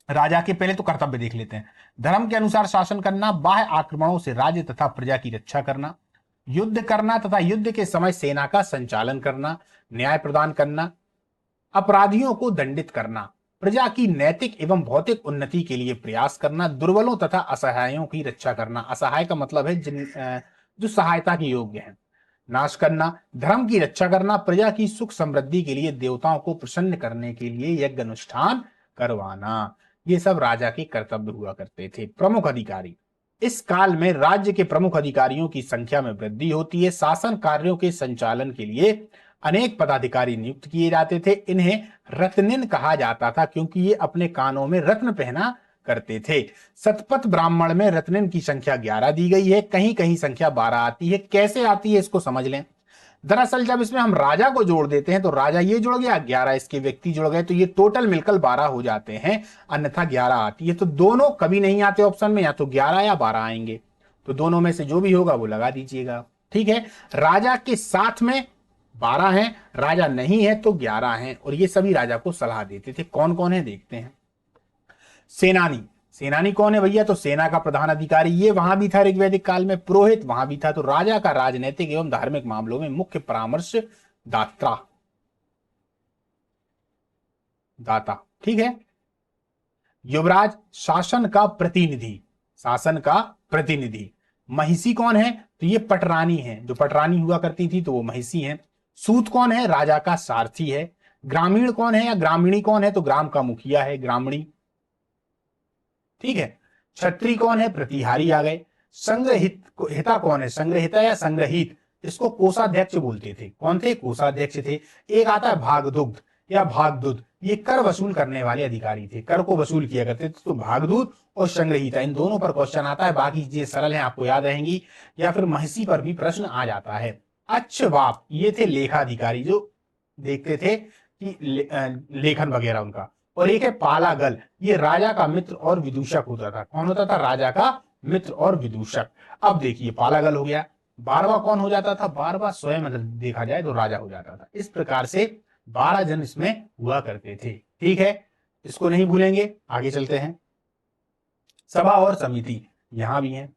राजा के पहले तो कर्तव्य देख लेते हैं। धर्म के अनुसार शासन करना, बाह्य आक्रमणों से राज्य तथा प्रजा की रक्षा करना, युद्ध करना तथा युद्ध के समय सेना का संचालन करना, न्याय प्रदान करना, अपराधियों को दंडित करना, प्रजा की नैतिक एवं भौतिक उन्नति के लिए प्रयास करना, दुर्बलों तथा असहायों की रक्षा करना। असहाय का मतलब है जो सहायता के योग्य हैं, नाश करना, धर्म की रक्षा करना, प्रजा की सुख समृद्धि के लिए देवताओं को प्रसन्न करने के लिए यज्ञ अनुष्ठान करवाना। ये सब राजा के कर्तव्य हुआ करते थे। प्रमुख अधिकारी, इस काल में राज्य के प्रमुख अधिकारियों की संख्या में वृद्धि होती है। शासन कार्यों के संचालन के लिए अनेक पदाधिकारी नियुक्त किए जाते थे। इन्हें रत्निन कहा जाता था क्योंकि ये अपने कानों में रत्न पहना करते थे। शतपथ ब्राह्मण में रत्निन की संख्या 11 दी गई है, कहीं कहीं संख्या 12 आती है। कैसे आती है इसको समझ लें। दरअसल जब इसमें हम राजा को जोड़ देते हैं तो राजा ये जुड़ गया, 11 इसके व्यक्ति जुड़ गए, तो ये टोटल मिलकर 12 हो जाते हैं, अन्यथा 11 आती है। तो दोनों कभी नहीं आते ऑप्शन में, या तो 11 या 12 आएंगे, तो दोनों में से जो भी होगा वो लगा दीजिएगा। ठीक है, राजा के साथ में 12 हैं, राजा नहीं है तो 11 हैं, और ये सभी राजा को सलाह देते थे। कौन कौन है देखते हैं। सेनानी, सेनानी कौन है भैया, तो सेना का प्रधान अधिकारी, ये वहां भी था ऋग्वैदिक काल में। पुरोहित वहां भी था। तो राजा का राजनीतिक एवं धार्मिक मामलों में मुख्य परामर्श दाता। ठीक है। युवराज, शासन का प्रतिनिधि, शासन का प्रतिनिधि। महिषी कौन है, तो ये पटरानी है, जो पटरानी हुआ करती थी तो वो महिषी है। सूत कौन है, राजा का सारथी है। ग्रामीण कौन है या ग्रामीणी कौन है, तो ग्राम का मुखिया है, ग्रामीणी। ठीक है। क्षत्रिय कौन है, प्रतिहारी आ गए। संग्रहिता कौन है, संग्रहिता या संग्रहित, इसको कोषाध्यक्ष बोलते थे। कौन थे, कोषाध्यक्ष थे। एक आता है भागदुग्ध या भागदूत, ये कर वसूल करने वाले अधिकारी थे, कर को वसूल किया करते थे। तो भागदूत और संग्रहिता, इन दोनों पर क्वेश्चन आता है, बाकी चीजें सरल हैं, आपको याद रहेंगी। या फिर महिषी पर भी प्रश्न आ जाता है। अच्छवाप, ये थे लेखाधिकारी, जो देखते थे कि लेखन वगैरह उनका। और एक है पालागल, ये राजा का मित्र और विदूषक होता था। कौन होता था, राजा का मित्र और विदूषक। अब देखिए पालागल हो गया। 12वां कौन हो जाता था, 12वां स्वयं अगर देखा जाए तो राजा हो जाता था। इस प्रकार से 12 जन इसमें हुआ करते थे। ठीक है, इसको नहीं भूलेंगे। आगे चलते हैं। सभा और समिति यहां भी है।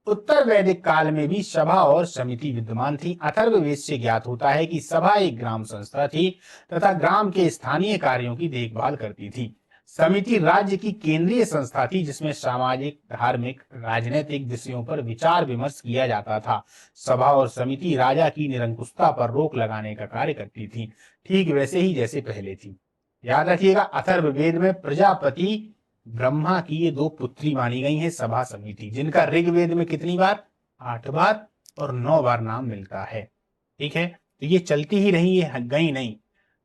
उत्तर वैदिक काल में भी सभा और समिति विद्यमान थी। अथर्ववेद से ज्ञात होता है कि सभा एक ग्राम संस्था थी तथा ग्राम के स्थानीय कार्यों की देखभाल करती थी। समिति राज्य की केंद्रीय संस्था थी जिसमें सामाजिक, धार्मिक, राजनीतिक विषयों पर विचार विमर्श किया जाता था। सभा और समिति राजा की निरंकुशता पर रोक लगाने का कार्य करती थी, ठीक वैसे ही जैसे पहले थी। याद रखिएगा, अथर्ववेद में प्रजापति ब्रह्मा की ये 2 पुत्री मानी गई हैं सभा समिति, जिनका ऋग्वेद में कितनी बार, 8 बार और 9 बार नाम मिलता है। ठीक है, तो ये चलती ही रही, ये गई नहीं।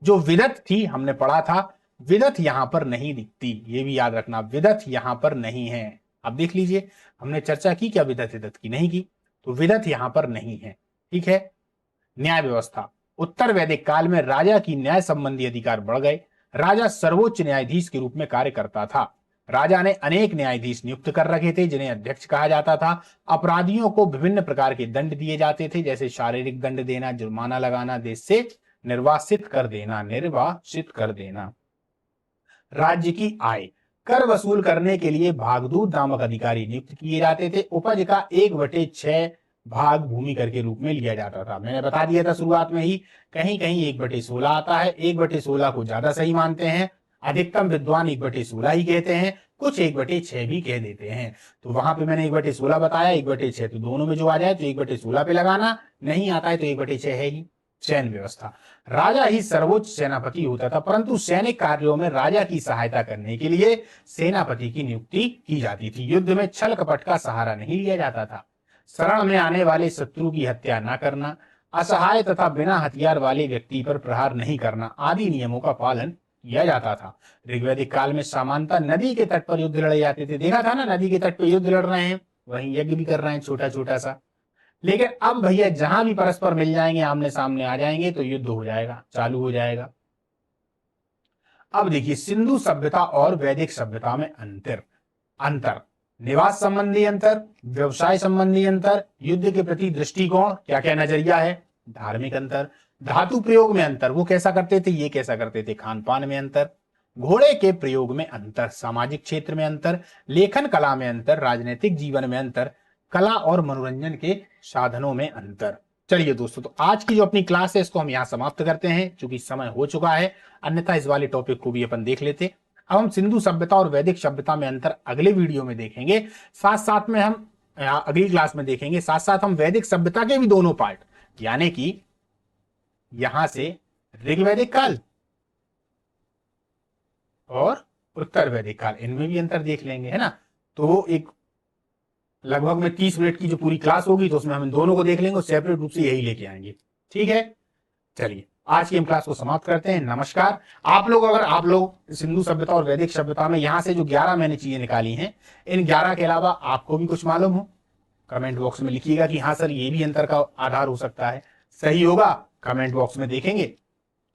जो विदत थी, हमने पढ़ा था, विदत यहां पर नहीं दिखती, ये भी याद रखना, विदत यहां पर नहीं है। अब देख लीजिए, हमने चर्चा की क्या विदत विदत की, नहीं की, तो विदत यहां पर नहीं है। ठीक है। न्याय व्यवस्था, उत्तर वैदिक काल में राजा की न्याय संबंधी अधिकार बढ़ गए। राजा सर्वोच्च न्यायाधीश के रूप में कार्य करता था। राजा ने अनेक न्यायाधीश नियुक्त कर रखे थे जिन्हें अध्यक्ष कहा जाता था। अपराधियों को विभिन्न प्रकार के दंड दिए जाते थे, जैसे शारीरिक दंड देना, जुर्माना लगाना, देश से निर्वासित कर देना। राज्य की आय, कर वसूल करने के लिए भागदूत नामक अधिकारी नियुक्त किए जाते थे। उपज का 1/6 भाग भूमि कर के रूप में लिया जाता था। मैंने बता दिया था शुरुआत में ही, कहीं कहीं 1/16 आता है। 1/16 को ज्यादा सही मानते हैं, अधिकतम विद्वान 1/16 ही कहते हैं, कुछ 1/6 भी कह देते हैं। तो वहां पे मैंने 1/16 बताया, 1/6, तो दोनों में जो आ जाए तो 1/16 पे लगाना, नहीं आता है तो 1/6 है ही। सैन्य व्यवस्था, राजा ही सर्वोच्च सेनापति होता था, परंतु सैनिक कार्यों में राजा की सहायता करने के लिए सेनापति की नियुक्ति की जाती थी। युद्ध में छल कपट का सहारा नहीं लिया जाता था। शरण में आने वाले शत्रु की हत्या न करना, असहाय तथा बिना हथियार वाले व्यक्ति पर प्रहार नहीं करना आदि नियमों का पालन किया जाता था। ऋग्वैदिक काल में सामान्यतः नदी के तट पर युद्ध लड़े जाते थे। देखा था ना, नदी के तट पर युद्ध लड़ रहे हैं, वहीं यज्ञ भी कर रहे हैं छोटा छोटा सा। लेकिन अब भैया जहां भी परस्पर मिल जाएंगे, आमने सामने आ जाएंगे, तो युद्ध हो जाएगा, चालू हो जाएगा। अब देखिए, सिंधु सभ्यता और वैदिक सभ्यता में अंतर, निवास संबंधी अंतर, व्यवसाय संबंधी अंतर, युद्ध के प्रति दृष्टिकोण, क्या क्या नजरिया है, धार्मिक अंतर, धातु प्रयोग में अंतर, वो कैसा करते थे, ये कैसा करते थे, खान पान में अंतर, घोड़े के प्रयोग में अंतर, सामाजिक क्षेत्र में अंतर, लेखन कला में अंतर, राजनीतिक जीवन में अंतर, कला और मनोरंजन के साधनों में अंतर। चलिए दोस्तों, तो आज की जो अपनी क्लास है इसको हम यहां समाप्त करते हैं, क्योंकि समय हो चुका है, अन्यथा इस वाले टॉपिक को भी अपन देख लेते। अब हम सिंधु सभ्यता और वैदिक सभ्यता में अंतर अगले वीडियो में देखेंगे, साथ साथ में हम अगली क्लास में देखेंगे, साथ साथ हम वैदिक सभ्यता के भी दोनों पार्ट, यानी कि यहां से ऋग्वैदिक काल और उत्तर वैदिक काल, इनमें भी अंतर देख लेंगे, है ना। तो एक लगभग में 30 मिनट की जो पूरी क्लास होगी, तो उसमें हम इन दोनों को देख लेंगे और सेपरेट रूप से यही लेके आएंगे। ठीक है, चलिए आज की हम क्लास को समाप्त करते हैं। नमस्कार। अगर आप लोग सिंधु सभ्यता और वैदिक सभ्यता में यहाँ से जो 11 मैंने चीजें निकाली हैं, इन 11 के अलावा आपको भी कुछ मालूम हो, कमेंट बॉक्स में लिखिएगा कि हाँ सर ये भी अंतर का आधार हो सकता है। सही होगा कमेंट बॉक्स में देखेंगे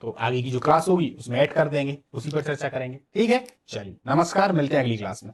तो आगे की जो क्लास होगी उसमें ऐड कर देंगे, उसी पर चर्चा करेंगे। ठीक है, चलिए नमस्कार, मिलते हैं अगली क्लास में।